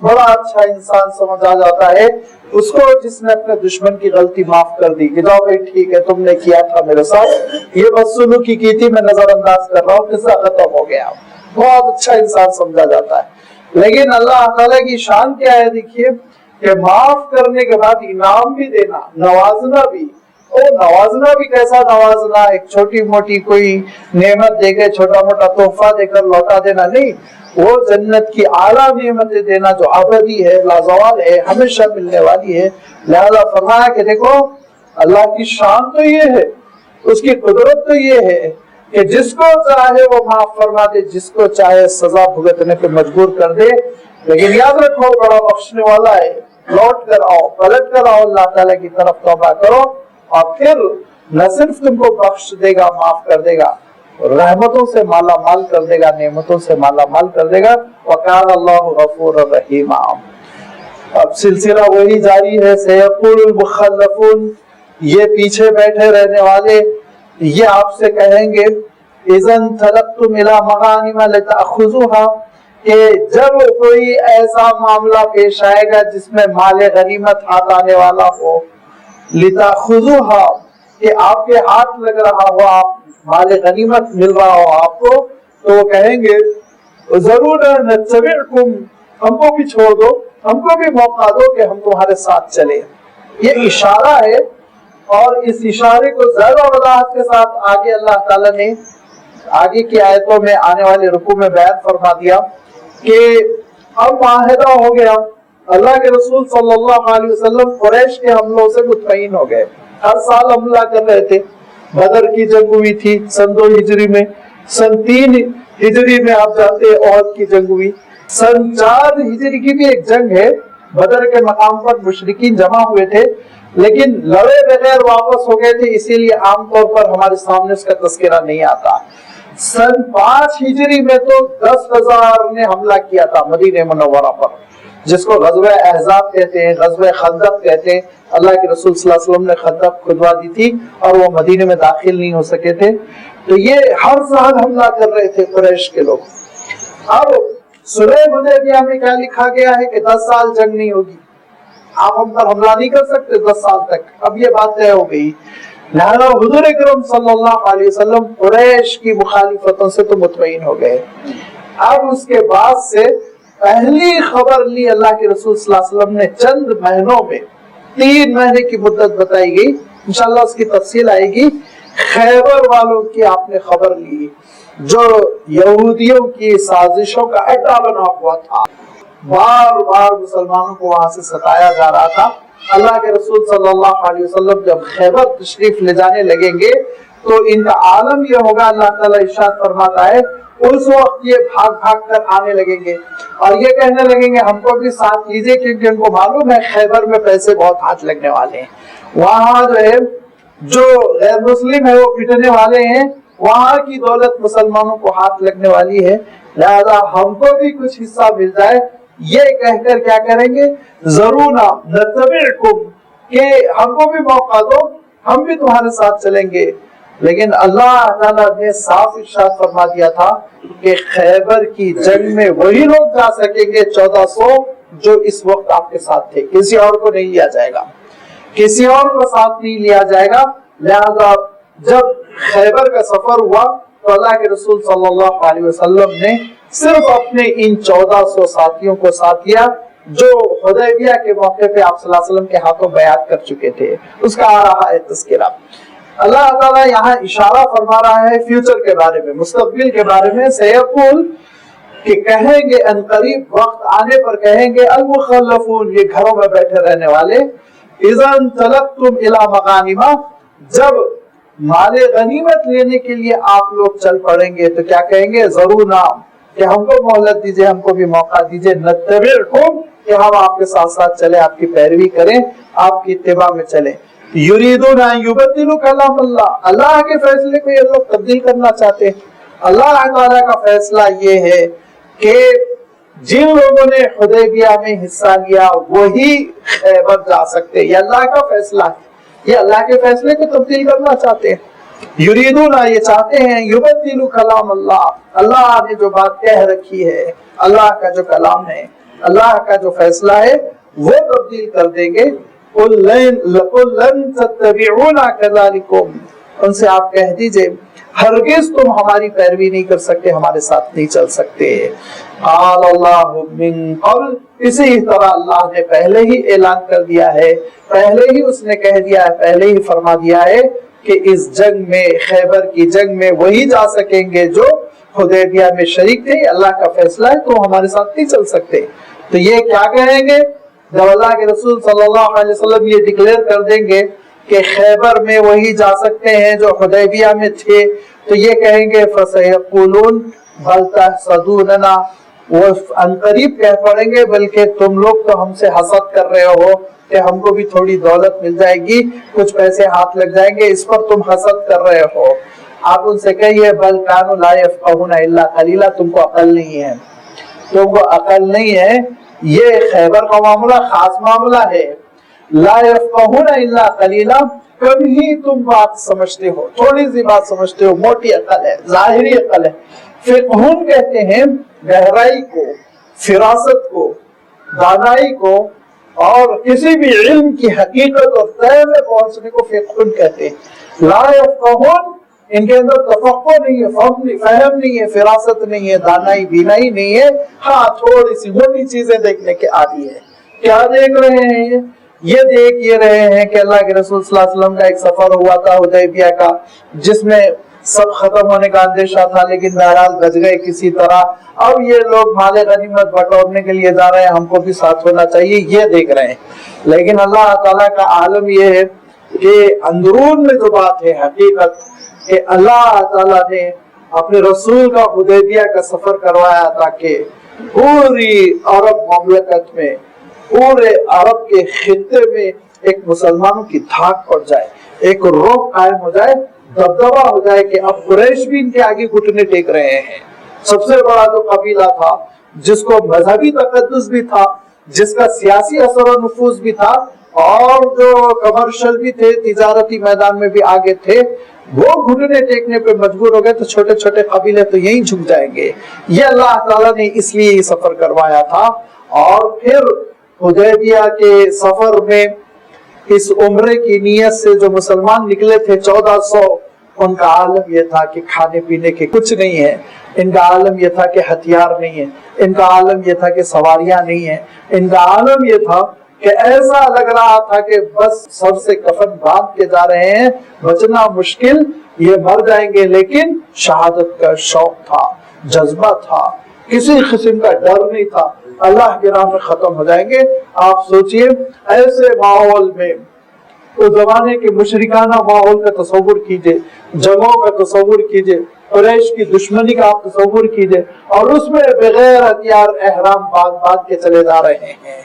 بڑا اچھا انسان سمجھ آ جاتا ہے اس کو جس نے اپنے دشمن کی غلطی معاف کر دی کہ جاؤ بھائی ٹھیک ہے تم نے کیا تھا میرے ساتھ یہ بدسلوکی کی تھی میں نظر انداز کر رہا ہوں قصہ ختم ہو گیا بہت اچھا انسان سمجھا جاتا ہے لیکن اللہ تعالیٰ کی شان کیا ہے دیکھیے کہ معاف کرنے کے بعد انعام بھی دینا نوازنا بھی اور نوازنا بھی کیسا نوازنا ایک چھوٹی موٹی کوئی نعمت دے کے چھوٹا موٹا تحفہ دے کر لوٹا دینا نہیں وہ جنت کی اعلیٰ نعمتیں دینا جو ابدی ہے لازوال ہے ہمیشہ ملنے والی ہے لہذا فرمایا کہ دیکھو اللہ کی شان تو یہ ہے اس کی قدرت تو یہ ہے کہ جس کو چاہے وہ معاف فرما دے جس کو چاہے سزا بھگتنے پہ مجبور کر دے لیکن یاد رکھو بڑا بخشنے والا ہے لوٹ کر آؤ پلٹ کر آؤ اللہ تعالیٰ کی طرف توبہ کرو اور پھر نہ صرف تم کو بخش دے گا معاف کر دے گا رحمتوں سے مالا مال کر دے گا نعمتوں سے مالا مال کر دے گا وَقَالَ اللَّهُ غَفُورًا رَحِيمًا اب سلسلہ وہی جاری ہے سَيَقُولُ الْمُخَلَّفُونَ یہ پیچھے بیٹھے رہنے والے یہ آپ سے کہیں گے اِذًا انطَلَقْتُمْ إِلَىٰ مَغَانِمَ لِتَأْخُذُوهَا کہ جب کوئی ایسا معاملہ پیش آئے گا جس میں مال غنیمت ہاتھ آنے والا ہو لِتَأْخُذُوهَا کہ آپ کے ہاتھ لگ رہا ہو آپ مال غنیمت مل رہا ہو آپ کو تو وہ کہیں گے ضرور نتبعکم ہم کو بھی چھوڑ دو ہم کو بھی موقع دو کہ ہم تمہارے ساتھ چلیں یہ اشارہ ہے اور اس اشارے کو زیادہ وضاحت کے ساتھ آگے اللہ تعالیٰ نے آگے کی آیتوں میں آنے والے رکوع میں بیان فرما دیا کہ اب معاہدہ ہو گیا اللہ کے رسول صلی اللہ علیہ وسلم قریش کے حملوں سے مطمئن ہو گئے ہر سال حملہ کر رہے تھے بدر کی جنگ ہوئی تھی سن 2 ہجری میں سن 3 ہجری میں آپ جانتے احد کی جنگ ہوئی سن 4 ہجری کی بھی ایک جنگ ہے بدر کے مقام پر مشرکین جمع ہوئے تھے لیکن لڑے بغیر واپس ہو گئے تھے اسی لیے عام طور پر ہمارے سامنے اس کا تذکرہ نہیں آتا سن 5 ہجری میں تو 10,000 نے حملہ کیا تھا مدینہ منورہ پر جس کو غزوہ احزاب کہتے ہیں غزوہ خندق کہتے ہیں اللہ کے رسول صلی اللہ علیہ وسلم نے خندق کھدوا دی تھی اور وہ مدینے میں داخل نہیں ہو سکے تھے تو یہ ہر سال حملہ کر رہے تھے قریش کے لوگ اب صلح حدیبیہ میں کیا لکھا گیا ہے کہ 10 سال جنگ نہیں ہوگی آپ ہم پر حملہ نہیں کر سکتے 10 سال تک اب یہ بات طے ہو گئی لہذا حضور اکرم صلی اللہ علیہ وسلم قریش کی مخالفتوں سے تو مطمئن ہو گئے اب اس کے بعد سے پہلی خبر لی اللہ کے رسول صلی اللہ علیہ وسلم نے چند مہینوں میں 3 مہینے کی مدت بتائی گئی انشاءاللہ اس کی تفصیل آئے گی خیبر والوں کی آپ نے خبر لی جو یہودیوں کی سازشوں کا اڈا بنا ہوا تھا بار بار مسلمانوں کو وہاں سے ستایا جا رہا تھا اللہ کے رسول صلی اللہ علیہ وسلم جب خیبر تشریف لے جانے لگیں گے تو ان کا عالم یہ ہوگا اللہ تعالیٰ ارشاد فرماتا ہے اس وقت یہ بھاگ بھاگ کر آنے لگیں گے اور یہ کہنے لگیں گے ہم کو بھی ساتھ لیجئے کیونکہ ان کو معلوم ہے خیبر میں پیسے بہت ہاتھ لگنے والے ہیں وہاں جو ہے جو غیر مسلم ہے وہ پٹنے والے ہیں وہاں کی دولت مسلمانوں کو ہاتھ لگنے والی ہے لہذا ہم کو بھی کچھ حصہ مل جائے یہ کہہ کر کیا کریں گے ضرور نتبعکم کہ ہم کو بھی موقع دو ہم بھی تمہارے ساتھ چلیں گے لیکن اللہ تعالیٰ نے صاف ارشاد فرما دیا تھا کہ خیبر کی جنگ میں وہی لوگ جا سکیں گے 1400 جو اس وقت آپ کے ساتھ تھے کسی اور کو نہیں لیا جائے گا کسی اور کو ساتھ نہیں لیا جائے گا لہذا جب خیبر کا سفر ہوا تو اللہ کے رسول صلی اللہ علیہ وسلم نے صرف اپنے ان 1400 ساتھیوں کو ساتھ لیا جو حدیبیہ کے موقع پہ آپ صلی اللہ علیہ وسلم کے ہاتھوں بیعت کر چکے تھے اس کا آ رہا ہے تذکرہ اللہ تعالیٰ یہاں اشارہ فرما رہا ہے فیوچر کے بارے میں مستقبل کے بارے میں سیقول کہ کہیں گے ان قریب وقت آنے پر کہیں گے المخلفون یہ گھروں میں بیٹھے رہنے والے اذا انطلقتم الی مغانم جب مال غنیمت لینے کے لیے آپ لوگ چل پڑیں گے تو کیا کہیں گے ضرور نام کہ ہم کو مہلت دیجئے ہم کو بھی موقع دیجئے نتبعکم کہ ہم آپ کے ساتھ ساتھ چلیں آپ کی پیروی کریں آپ کی اتباع میں چلیں یریدون ان یبدلوا کلام اللہ اللہ کے فیصلے کو یہ لوگ تبدیل کرنا چاہتے ہیں اللہ تعالیٰ کا فیصلہ یہ ہے کہ جن لوگوں نے حدیبیہ میں حصہ لیا وہی خیبر جا سکتے یہ اللہ کا فیصلہ ہے یہ اللہ کے فیصلے کو تبدیل کرنا چاہتے ہیں یریدون یہ چاہتے ہیں یبدلوا کلام اللہ اللہ نے جو بات کہہ رکھی ہے اللہ کا جو کلام ہے اللہ کا جو فیصلہ ہے وہ تبدیل کر دیں گے. قُلْ لَن تَتَّبِعُونَا كَذَلِكُمْ، ان سے آپ کہہ دیجئے ہرگز تم ہماری پیروی نہیں کر سکتے، ہمارے ساتھ نہیں چل سکتے. قال اللہ من قبل، اسی طرح اللہ نے پہلے ہی اعلان کر دیا ہے، پہلے ہی اس نے کہہ دیا ہے، پہلے ہی فرما دیا ہے کہ اس جنگ میں، خیبر کی جنگ میں وہی جا سکیں گے جو حدیبیہ میں شریک تھے. اللہ کا فیصلہ ہے تو ہمارے ساتھ نہیں چل سکتے. تو یہ کیا کہیں گے جب اللہ کے رسول صلی اللہ علیہ وسلم یہ ڈکلیئر کر دیں گے کہ خیبر میں وہی جا سکتے ہیں جو حدیبیہ میں تھے، تو یہ کہیں گے فَسَيَقُولُونَ بَلْ تَحْسَدُونَنَا، وہ عنقریب کہہ پڑیں گے بلکہ تم لوگ تو ہم سے حسد کر رہے ہو کہ ہم کو بھی تھوڑی دولت مل جائے گی، کچھ پیسے ہاتھ لگ جائیں گے، اس پر تم حسد کر رہے ہو. آپ ان سے کہیے بَلْ كَانُوا لَا يَفْقَهُونَ إِلَّا قَلِيلًا، تم کو عقل نہیں ہے، تم کو عقل نہیں ہے. یہ خیبر کا معاملہ خاص معاملہ ہے. لا يفقهون الا قليلا، کم ہی تم بات سمجھتے ہو، تھوڑی سی بات سمجھتے ہو، موٹی عقل ہے، ظاہری عقل ہے. فقہون کہتے ہیں گہرائی کو، فراست کو، دانائی کو، اور کسی بھی علم کی حقیقت اور طے میں پہنچنے کو فقہون کہتے ہیں. لا يفقهون، ان کے اندر تفقہ نہیں ہے، فہم نہیں ہے، فراست نہیں ہے، دانائی بینائی نہیں ہے. ہاں تھوڑی سی موٹی چیزیں دیکھنے کے عادی ہے. کیا دیکھ رہے ہیں؟ یہ دیکھ یہ رہے ہیں کہ اللہ کے رسول صلی اللہ علیہ وسلم کا ایک سفر ہوا تھا حدیبیہ کا، جس میں سب ختم ہونے کا اندیشہ تھا، لیکن بہرحال بچ گئے کسی طرح. اب یہ لوگ مال غنیمت بٹورنے کے لیے جا رہے ہیں، ہم کو بھی ساتھ ہونا چاہیے، یہ دیکھ رہے ہیں. لیکن اللہ تعالیٰ کا عالم یہ ہے کہ اندرون میں جو بات ہے حقیقت، کہ اللہ تعالیٰ نے اپنے رسول کا حدیبیہ کا سفر کروایا تاکہ پوری عرب مملکت میں، پورے عرب کے خطے میں ایک مسلمانوں کی دھاک پڑ جائے، ایک رعب قائم ہو جائے، دبدبا ہو جائے کہ اب قریش بھی ان کے آگے گھٹنے ٹیک رہے ہیں. سب سے بڑا جو قبیلہ تھا، جس کو مذہبی تقدس بھی تھا، جس کا سیاسی اثر و نفوذ بھی تھا، اور جو کمرشل بھی تھے، تجارتی میدان میں بھی آگے تھے، وہ گھٹنے ٹیکنے پہ مجبور ہو گئے. تو چھوٹے چھوٹے قبیلے تو یہیں جھک جائیں گے. یہ اللہ تعالیٰ نے اس لیے یہ سفر کروایا تھا. اور پھر حدیبیہ کے سفر میں اس عمرے کی نیت سے جو مسلمان نکلے تھے 1400، ان کا عالم یہ تھا کہ کھانے پینے کے کچھ نہیں ہے، ان کا عالم یہ تھا کہ ہتھیار نہیں ہے، ان کا عالم یہ تھا کہ سواریاں نہیں ہیں، ان کا عالم یہ تھا کہ ایسا لگ رہا تھا کہ بس سر سے کفن باندھ کے جا رہے ہیں، بچنا مشکل، یہ مر جائیں گے. لیکن شہادت کا شوق تھا، جذبہ تھا، کسی قسم کا ڈر نہیں تھا، اللہ کے راہ میں ختم ہو جائیں گے. آپ سوچئے ایسے ماحول میں، اس زمانے کے مشرکانہ ماحول کا تصور کیجئے، جنگوں کا تصور کیجئے، قریش کی دشمنی کا آپ تصور کیجئے، اور اس میں بغیر ہتھیار احرام باندھ کے چلے جا رہے ہیں.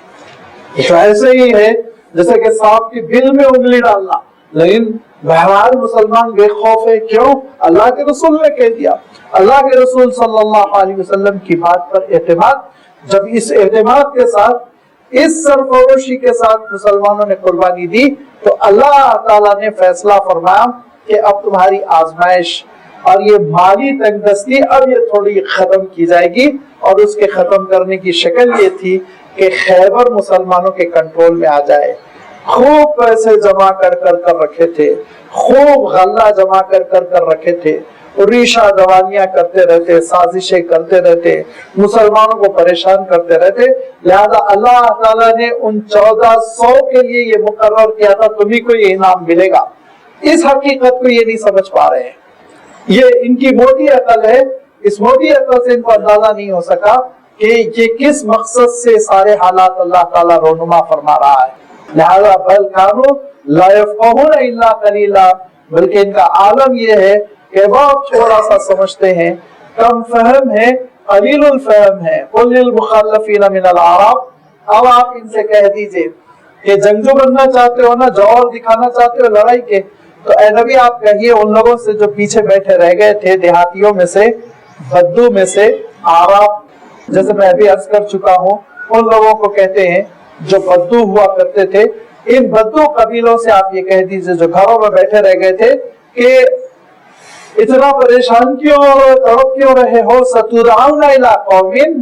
تو ایسے ہی ہے جیسے کہ سانپ کی بل میں انگلی ڈالنا. لیکن بہرحال مسلمان بے خوف ہے. کیوں؟ اللہ کے رسول نے کہہ دیا. اللہ کے رسول صلی اللہ علیہ وسلم کی بات پر اعتماد. جب اس اعتماد کے ساتھ، اس سرفروشی کے ساتھ مسلمانوں نے قربانی دی، تو اللہ تعالیٰ نے فیصلہ فرمایا کہ اب تمہاری آزمائش اور یہ مالی تنگ دستی اب یہ تھوڑی ختم کی جائے گی. اور اس کے ختم کرنے کی شکل یہ تھی کہ خیبر مسلمانوں کے کنٹرول میں آ جائے. خوب پیسے جمع کر رکھے تھے، خوب غلہ جمع کر رکھے تھے، ریشہ دوانیاں کرتے رہتے، سازشیں کرتے رہتے، مسلمانوں کو پریشان کرتے رہتے. لہذا اللہ تعالیٰ نے ان 1400 کے لیے یہ مقرر کیا تھا تمہیں کو یہ انعام ملے گا. اس حقیقت کو یہ نہیں سمجھ پا رہے ہیں. یہ ان کی موٹی عقل ہے. اس موٹی عقل سے ان کو اندازہ نہیں ہو سکا کہ یہ کس مقصد سے سارے حالات اللہ تعالیٰ رونما فرما رہا ہے. لہذا بل کانوا لا يفقهون الا قليلا، بلکہ ان کا عالم یہ ہے کہ بہت تھوڑا سا سمجھتے ہیں، کم فہم ہے، قلیل الفہم ہے. قل للمخلفین من الاعراب، اب آپ ان سے کہہ دیجئے کہ جنگجو بننا چاہتے ہو نا، جوہر دکھانا چاہتے ہو لڑائی کے، تو اے نبی آپ کہیے ان لوگوں سے جو پیچھے بیٹھے رہ گئے تھے، دیہاتیوں میں سے، بدو میں سے، اعراب، جیسے میں ابھی عرض کر چکا ہوں، ان لوگوں کو کہتے ہیں جو بدو ہوا کرتے تھے. ان بدو قبیلوں سے آپ یہ کہہ دیجئے جو گھروں میں بیٹھے رہ گئے تھے کہ اتنا پریشان کیوں اور تڑپ کیوں رہے ہو؟ ستدعون الی قوم،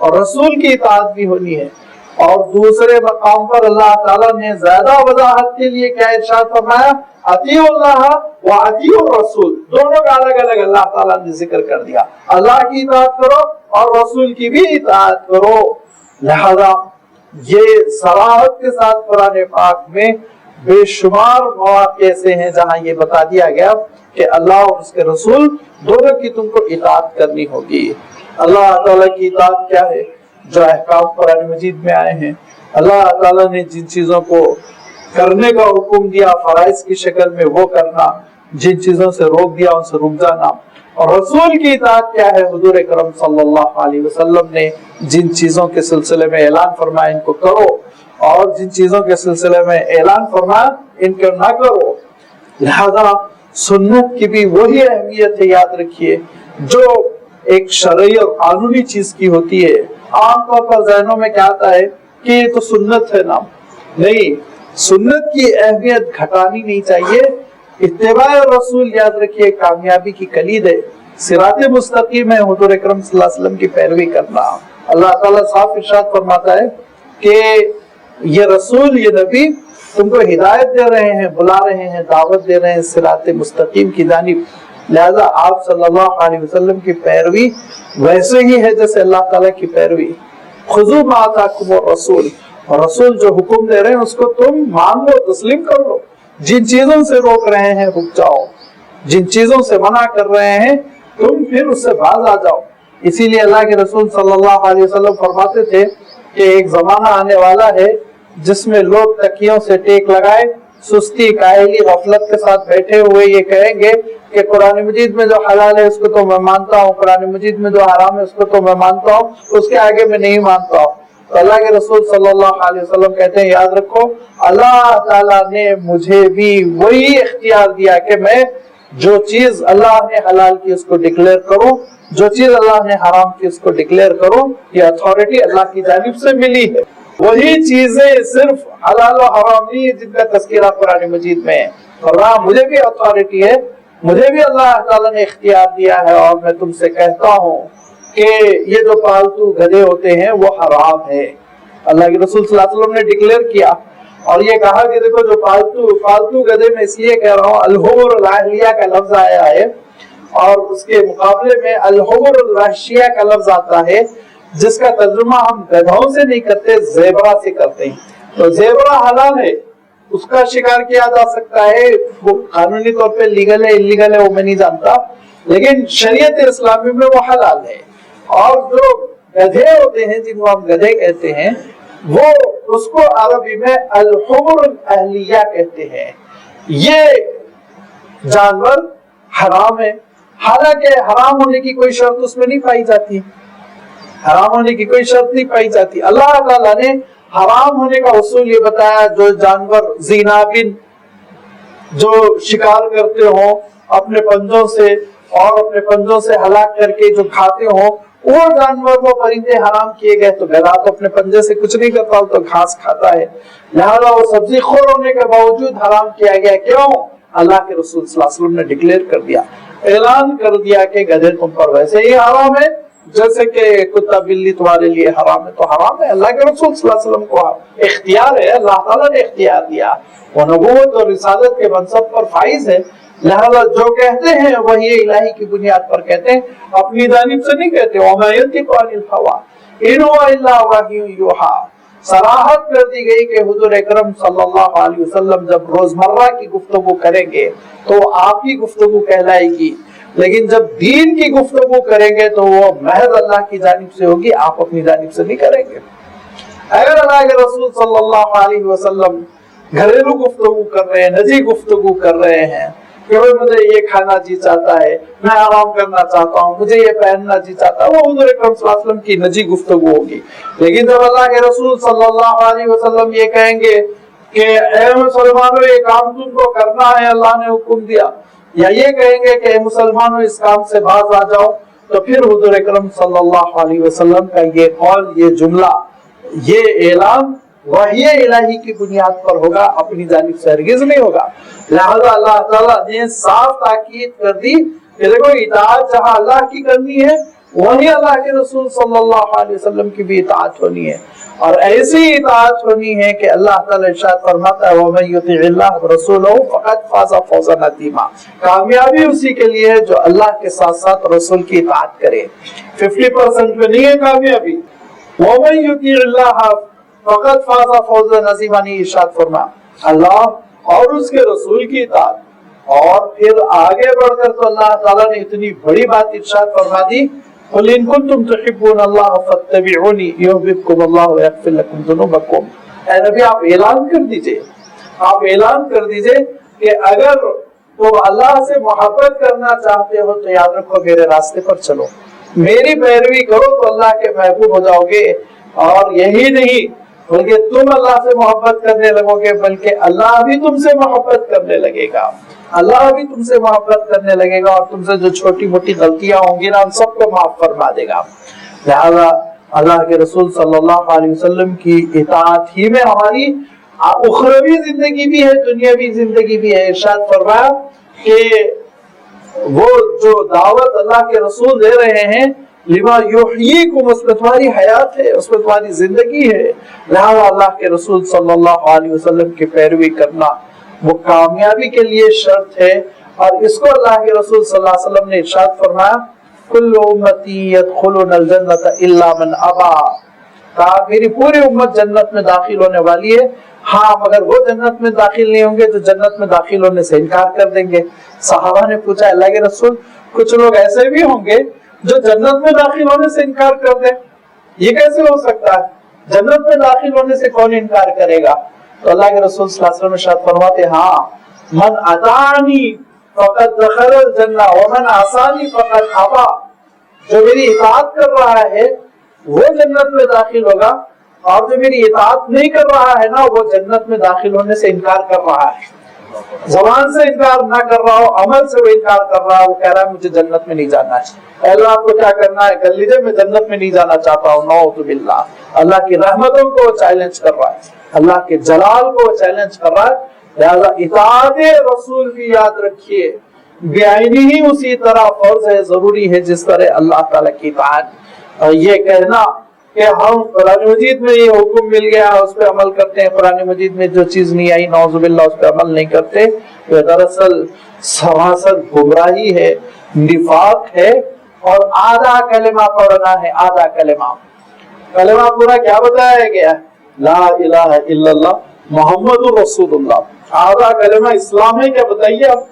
اور رسول کی اطاعت بھی ہونی ہے. اور دوسرے مقام پر اللہ تعالیٰ نے زیادہ وضاحت کے لیے کیا ارشاد فرمایا؟ اطیعوا اللہ و اطیعوا الرسول. دونوں کا الگ الگ اللہ تعالیٰ نے ذکر کر دیا. اللہ کی اطاعت کرو اور رسول کی بھی اطاعت کرو. لہذا یہ صراحت کے ساتھ قرآن پاک میں بے شمار مواقع ایسے ہیں جہاں یہ بتا دیا گیا کہ اللہ اور اس کے رسول دونوں کی تم کو اطاعت کرنی ہوگی. اللہ تعالیٰ کی اطاعت کیا ہے؟ جو احکام قرآن مجید میں آئے ہیں، اللہ تعالیٰ نے جن چیزوں کو کرنے کا حکم دیا فرائض کی شکل میں وہ کرنا، جن چیزوں سے روک دیا ان سے رک جانا. اور رسول کی اطاعت کیا ہے؟ حضور اکرم صلی اللہ علیہ وسلم نے جن چیزوں کے سلسلے میں اعلان فرمایا ان کو کرو، اور جن چیزوں کے سلسلے میں اعلان فرمایا ان کو نہ کرو. لہذا سنت کی بھی وہی اہمیت ہے، یاد رکھیے، جو ایک شرعی اور قانونی چیز کی ہوتی ہے. عام طور پر ذہنوں میں کیا آتا ہے کہ یہ تو سنت ہے نا. نہیں، سنت کی اہمیت گھٹانی نہیں چاہیے. اتباع رسول یاد رکھیے کامیابی کی کلید ہے. صراط مستقیم ہے حضور اکرم صلی اللہ علیہ وسلم کی پیروی کرنا. اللہ تعالیٰ صاف ارشاد فرماتا ہے کہ یہ رسول، یہ نبی تم کو ہدایت دے رہے ہیں، بلا رہے ہیں، دعوت دے رہے ہیں صراط مستقیم کی جانب. لہذا آپ صلی اللہ علیہ وسلم کی پیروی ویسے ہی ہے جیسے اللہ تعالیٰ کی پیروی. خذوا ما آتاکم الرسول، اور رسول جو حکم دے رہے ہیں اس کو تم مان لو، تسلیم کر لو. جن چیزوں سے روک رہے ہیں رک جاؤ، جن چیزوں سے منع کر رہے ہیں تم پھر اس سے باز آ جاؤ. اسی لیے اللہ کے رسول صلی اللہ علیہ وسلم فرماتے تھے کہ ایک زمانہ آنے والا ہے جس میں لوگ تکیوں سے ٹیک لگائے، سستی، کاہلی، غفلت کے ساتھ بیٹھے ہوئے یہ کہیں گے کہ قرآن مجید میں جو حلال ہے اس کو تو میں مانتا ہوں، قرآن مجید میں جو حرام ہے اس کو تو میں مانتا ہوں، اس کے آگے میں نہیں مانتا ہوں. تو اللہ کے رسول صلی اللہ علیہ وسلم کہتے ہیں یاد رکھو اللہ تعالیٰ نے مجھے بھی وہی اختیار دیا کہ میں جو چیز اللہ نے حلال کی اس کو ڈکلیئر کروں، جو چیز اللہ نے حرام کی اس کو ڈکلیئر کروں. یہ اتھارٹی اللہ کی جانب سے ملی ہے. وہی چیزیں صرف حلال و حرام نہیں ہے جن کا تذکرہ قرآن مجید میں ہے، اور مجھے بھی اتھارٹی ہے، مجھے بھی اللہ تعالیٰ نے اختیار دیا ہے. اور میں تم سے کہتا ہوں کہ یہ جو پالتو گدھے ہوتے ہیں وہ حرام ہے. اللہ کے رسول صلی اللہ علیہ وسلم نے ڈکلیئر کیا اور یہ کہا کہ دیکھو جو پالتو گدھے میں اس لیے کہہ رہا ہوں، الحمر الاہلیہ کا لفظ آیا ہے اور اس کے مقابلے میں الحمر الوحشیہ کا لفظ آتا ہے، جس کا ترجمہ ہم گدھوں سے نہیں کرتے، زیبرا سے کرتے ہیں. تو زیبرا حلال ہے، اس کا شکار کیا جا سکتا ہے، وہ قانونی طور پہ لیگل ہے انلیگل ہے وہ میں نہیں جانتا، لیکن شریعت اسلامی میں وہ حلال ہے. اور جو گدھے ہوتے ہیں جن کو ہم گدھے کہتے ہیں وہ اس کو عربی میں الحمر الاہلیہ کہتے ہیں. یہ جانور حرام ہے، حالانکہ حرام ہونے کی کوئی شرط اس میں نہیں پائی جاتی، حرام ہونے کی کوئی شرط نہیں پائی جاتی. اللہ تعالیٰ نے حرام ہونے کا اصول یہ بتایا، جو جانور ذینابن جو شکار کرتے ہوں اپنے پنجوں سے اور اپنے پنجوں سے ہلاک کر کے جو کھاتے ہوں، وہ جانور وہ پرندے حرام کیے گئے. تو گدھا تو اپنے پنجے سے کچھ نہیں کرتا، تو گھاس کھاتا ہے، لہذا وہ سبزی خور ہونے کے باوجود حرام کیا گیا. کیوں؟ اللہ کے رسول صلی اللہ علیہ وسلم نے ڈکلیئر کر دیا، اعلان کر دیا کہ گدھے تم پر ویسے ہی حرام ہے جیسے کہ کتا بلی تمہارے لیے حرام ہے. تو حرام ہے، اللہ کے رسول صلی اللہ علیہ وسلم کو اختیار ہے، اللہ تعالیٰ نے اختیار دیا، وہ نبوت اور رسالت کے منصب پر فائز ہے. لہذا جو کہتے ہیں وہی الہی کی بنیاد پر کہتے ہیں، اپنی جانب سے نہیں کہتے. وَمَا يَنطِقُ عَنِ الْهَوَىٰ إِنْ هُوَ إِلَّا وَحْيٌ يُوحَىٰ. صراحت کر دی گئی کہ حضور اکرم صلی اللہ علیہ وسلم جب روزمرہ کی گفتگو کریں گے تو آپ کی گفتگو کہلائے گی، لیکن جب دین کی گفتگو کریں گے تو وہ محض اللہ کی جانب سے ہوگی، آپ اپنی جانب سے نہیں کریں گے. اگر اللہ کے رسول صلی اللہ علیہ وسلم گھریلو گفتگو کر رہے ہیں، نجی گفتگو کر رہے ہیں کہ مجھے یہ کھانا جی چاہتا ہے، میں آرام کرنا چاہتا ہوں، مجھے یہ پہننا جی چاہتا ہے، وہ حضور اکرم صلی اللہ علیہ وسلم کی نجی گفتگو ہوگی. لیکن جب اللہ کے رسول صلی اللہ علیہ وسلم یہ کہیں گے کہ اے مسلمانوں یہ کام تم کو کرنا ہے، اللہ نے حکم دیا، یا یہ کہیں گے کہ اے مسلمانوں اس کام سے باز آ جاؤ، تو پھر حضور اکرم صلی اللہ علیہ وسلم کا یہ قول، یہ جملہ، یہ اعلان وحی الہی کی بنیاد پر ہوگا، اپنی جانب سے ہرگز نہیں ہوگا. لہذا اللہ تعالیٰ نے صاف تاکید کر دی کہ دیکھو اطاعت جہاں اللہ کی کرنی ہے وہی اللہ کے رسول صلی اللہ علیہ وسلم کی بھی اطاعت ہونی ہے، اور ایسی اطاعت ہونی ہے کہ اللہ تعالیٰ ارشاد فرماتا ہے وَمَن يُطِعِ اللَّهَ وَرَسُولَهُ فَقَدْ فَازَ فَوْزًا عَظِيمًا، کامیابی اسی کے لیے ہے جو اللہ کے ساتھ ساتھ رسول کی اطاعت کرے۔ 50% پہ نہیں ہے کامیابی، وَمَن يُطِعِ اللَّهَ فَقَدْ فَازَ فَوْزًا عَظِيمًا، یہ ارشاد فرما اللہ اور اس کے رسول کی اطاعت۔ اور پھر آگے بڑھ کر تو اللہ تعالیٰ نے اتنی بڑی بات ارشاد فرما دی قُلْ إِن كُنتُمْ تُحِبُّونَ اللَّهَ فَاتَّبِعُونِي يُحْبِبْكُمُ اللَّهُ وَيَغْفِرْ لَكُمْ ذُنُوبَكُمْ۔ اے نبی آپ اعلان کر دیجئے، آپ اعلان کر دیجئے کہ اگر تم اللہ سے محبت کرنا چاہتے ہو تو یاد رکھو میرے راستے پر چلو، میری پیروی کرو تو اللہ کے محبوب ہو جاؤ گے۔ اور یہی نہیں بلکہ تم اللہ سے محبت کرنے لگو گے، بلکہ اللہ بھی تم سے محبت کرنے لگے گا، اللہ بھی تم سے محبت کرنے لگے گا، اور تم سے جو چھوٹی موٹی غلطیاں ہوں گی نا ان سب کو معاف فرما دے گا۔ لہذا اللہ کے رسول صلی اللہ علیہ وسلم کی اطاعت ہی میں ہماری اخروی زندگی بھی ہے، دنیاوی زندگی بھی ہے۔ ارشاد فرمایا کہ وہ جو دعوت اللہ کے رسول دے رہے ہیں لما یحییکم، اس میں تمہاری حیات ہے، اس میں تمہاری زندگی ہے، لہذا اللہ کے رسول صلی اللہ علیہ وسلم کی پیروی کرنا وہ کامیابی کے لیے شرط ہے۔ اور اس کو اللہ کے رسول صلی اللہ علیہ وسلم نے ارشاد فرمایا کل امتی یدخلون الجنت الا من ابا، کہا میری پوری امت جنت میں داخل ہونے والی ہے، ہاں مگر وہ جنت میں داخل نہیں ہوں گے جو جنت میں داخل ہونے سے انکار کر دیں گے۔ صحابہ نے پوچھا اللہ کے رسول کچھ لوگ ایسے بھی ہوں گے جو جنت میں داخل ہونے سے انکار کر دیں، یہ کیسے ہو سکتا ہے؟ جنت میں داخل ہونے سے کون انکار کرے گا؟ تو اللہ کے رسول صلی اللہ علیہ وسلم ارشاد فرماتے ہاں من اطاعنی فقد دخل الجنہ ومن عصانی فقد ابا، جو میری اطاعت کر رہا ہے وہ جنت میں داخل ہوگا، اور جو میری اطاعت نہیں کر رہا ہے نا وہ جنت میں داخل ہونے سے انکار کر رہا ہے۔ زبان سے انکار نہ کر رہا ہو، عمل سے وہ انکار کر رہا ہے، وہ کہہ رہا ہے مجھے جنت میں نہیں جانا ہے۔ اللہ آپ کو کیا کرنا ہے کر لیجیے، میں جنت میں نہیں جانا چاہتا ہوں، نعوذ باللہ۔ اللہ کی رحمتوں کو وہ چیلنج کر رہا ہے، اللہ کے جلال کو وہ چیلنج کر رہا ہے۔ لہذا اطاعت رسول بھی یاد رکھیے بعینی ہی اسی طرح فرض ہے، ضروری ہے جس طرح اللہ تعالیٰ کی اطاعت۔ یہ کہنا کہ ہم قرآن مجید میں یہ حکم مل گیا اس پہ عمل کرتے ہیں، قرآن مجید میں جو چیز نہیں آئی نعوذ باللہ اس پہ عمل نہیں کرتے، یہ دراصل سراسر گمراہی ہے، نفاق ہے، اور آدھا کلمہ پڑھنا ہے، آدھا کلمہ۔ کلمہ پورا کیا بتایا گیا؟ لا الہ الا اللہ محمد رسول اللہ۔ آدھا کلمہ اسلام ہے، کیا بتائیے آپ؟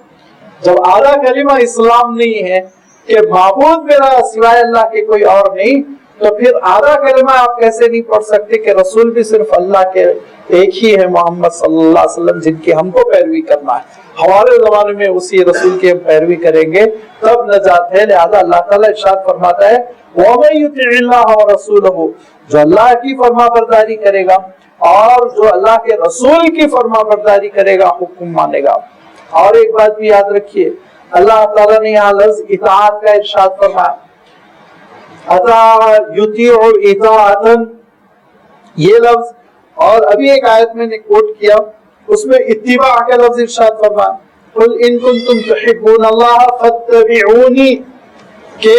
جب آدھا کلمہ اسلام نہیں ہے کہ معبود میرا سوائے اللہ کے کوئی اور نہیں، تو پھر آدھا کلمہ آپ کیسے نہیں پڑھ سکتے کہ رسول بھی صرف اللہ کے ایک ہی ہے، محمد صلی اللہ علیہ وسلم، جن کی ہم کو پیروی کرنا ہے۔ ہمارے زمانے میں اسی رسول کی ہم پیروی کریں گے تب نجات ہے۔ لہذا اللہ تعالیٰ ارشاد فرماتا ہے وَمَن يُطِعِ اللَّهَ وَرَسُولَهُ، جو اللہ کی فرما برداری کرے گا اور جو اللہ کے رسول کی فرما برداری کرے گا، حکم مانے گا۔ اور ایک بات بھی یاد رکھیے، اللہ تعالیٰ نے یہاں لفظ اطاعت کا ارشاد فرمایا، اطاع یطیع اطاعتاً، یہ لفظ، اور ابھی ایک آیت میں نے کوٹ کیا اس میں اتباع کا لفظ ارشاد فرمایا قل ان کنتم تحبون اللہ فاتبعونی، کہ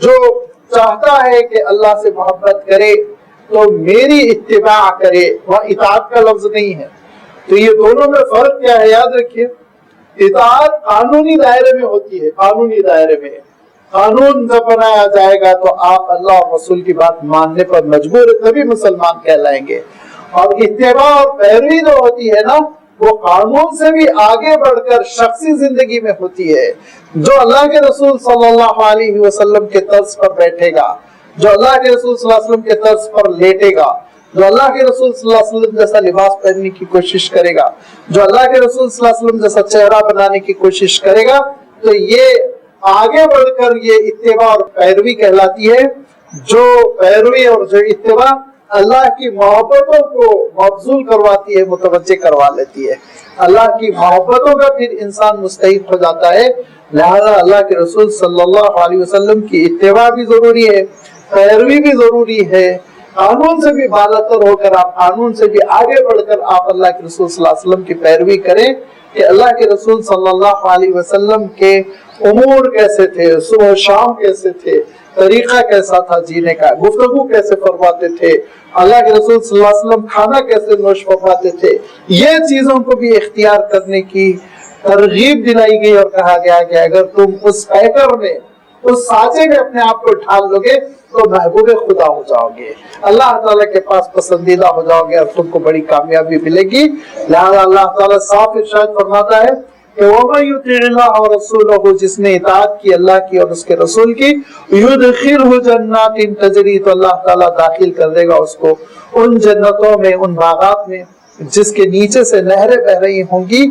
جو چاہتا ہے کہ اللہ سے محبت کرے تو میری اتباع کرے، وہاں اطاعت کا لفظ نہیں ہے۔ تو یہ دونوں میں فرق کیا ہے یاد رکھیے، اطاعت قانونی دائرے میں ہوتی ہے، قانونی دائرے میں قانون جب بنایا جائے گا تو آپ اللہ اور رسول کی بات ماننے پر مجبور ہے، تبھی مسلمان کہلائیں گے۔ اور اتباع اور پیروی جو ہوتی ہے نا وہ قانون سے بھی آگے بڑھ کر شخصی زندگی میں ہوتی ہے۔ جو اللہ کے رسول صلی اللہ علیہ وسلم کے طرز پر بیٹھے گا، جو اللہ کے رسول صلی اللہ علیہ وسلم کے طرز پر لیٹے گا، جو اللہ کے رسول صلی اللہ علیہ وسلم جیسا لباس پہننے کی کوشش کرے گا، جو اللہ کے رسول صلی اللہ علیہ وسلم جیسا چہرہ بنانے کی کوشش کرے گا، تو یہ آگے بڑھ کر یہ اتباع اور پیروی کہلاتی ہے۔ جو پیروی اور جو اتباع اللہ کی محبتوں کو مبذول کرواتی ہے، متوجہ کروا لیتی ہے، اللہ کی محبتوں کا پھر انسان مستحق ہو جاتا ہے۔ لہذا اللہ کے رسول صلی اللہ علیہ وسلم کی اتباع بھی ضروری ہے، پیروی بھی ضروری ہے۔ قانون سے بھی بالاتر ہو کر آپ قانون سے بھی آگے بڑھ کر آپ اللہ کے رسول صلی اللہ علیہ وسلم کی پیروی کریں کہ اللہ کے رسول صلی اللہ علیہ وسلم کے امور کیسے تھے، صبح و شام کیسے تھے، طریقہ کیسا تھا جینے کا، گفتگو کیسے فرماتے تھے، اللہ کے رسول صلی اللہ علیہ وسلم کھانا کیسے نوش فرماتے تھے، یہ چیزوں کو بھی اختیار کرنے کی ترغیب دلائی گئی اور کہا گیا کہ اگر تم اس پیکر میں، اس سانچے میں اپنے آپ کو ڈھال لو گے تو محبوب خدا ہو جاؤ گے، اللہ تعالیٰ کے پاس پسندیدہ ہو جاؤ گے اور تم کو بڑی کامیابی ملے گی۔ لہذا اللہ تعالیٰ صاف ارشاد فرماتا ہے کہ وَمَن يُطِعِ اللَّهَ وَرَسُولَهُ، جس نے اطاعت کی اللہ کی اور اس کے رسول کی، يُدْخِلْهُ جَنَّاتٍ تَجْرِي، تو اللہ تعالیٰ داخل کر دے گا اس کو ان جنتوں میں، ان باغات میں جس کے نیچے سے نہریں بہ رہی ہوں گی،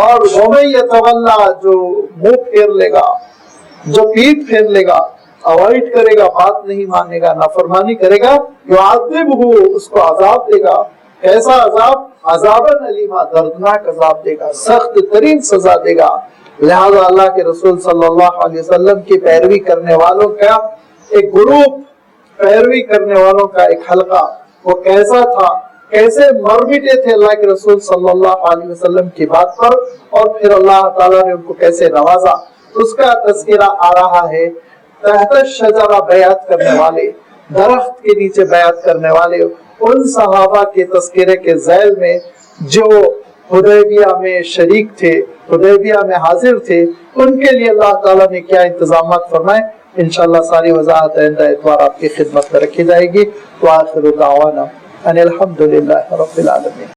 اور وَمَن يَتَوَلَّى، جو منہ پھیر لے گا، جو پیٹ پھیر لے گا، اوائڈ کرے گا، بات نہیں مانے گا، نافرمانی کرے گا، يُعَذِّبْهُ، اس کو عذاب دے گا۔ کیسا عذاب؟ عذاباً علیما، دردناک عذاب دے گا، سخت ترین سزا دے گا۔ لہذا اللہ کے رسول صلی اللہ علیہ وسلم کی پیروی کرنے والوں کا ایک گروپ، پیروی کرنے والوں کا ایک حلقہ، وہ کیسا تھا، کیسے مر مٹے تھے اللہ کے رسول صلی اللہ علیہ وسلم کی بات پر، اور پھر اللہ تعالیٰ نے ان کو کیسے نوازا، اس کا تذکرہ آ رہا ہے۔ تحت الشجرہ بیعت کرنے والے، درخت کے نیچے بیعت کرنے والے، ان صحابہ کے تذکرے کے ذیل میں جو حدیبیہ میں شریک تھے، حدیبیہ میں حاضر تھے، ان کے لیے اللہ تعالیٰ نے کیا انتظامات فرمائے، انشاءاللہ ساری وضاحت آئندہ اتوار آپ کی خدمت میں رکھی جائے گی۔ وآخر دعوانا ان الحمدللہ رب العالمین۔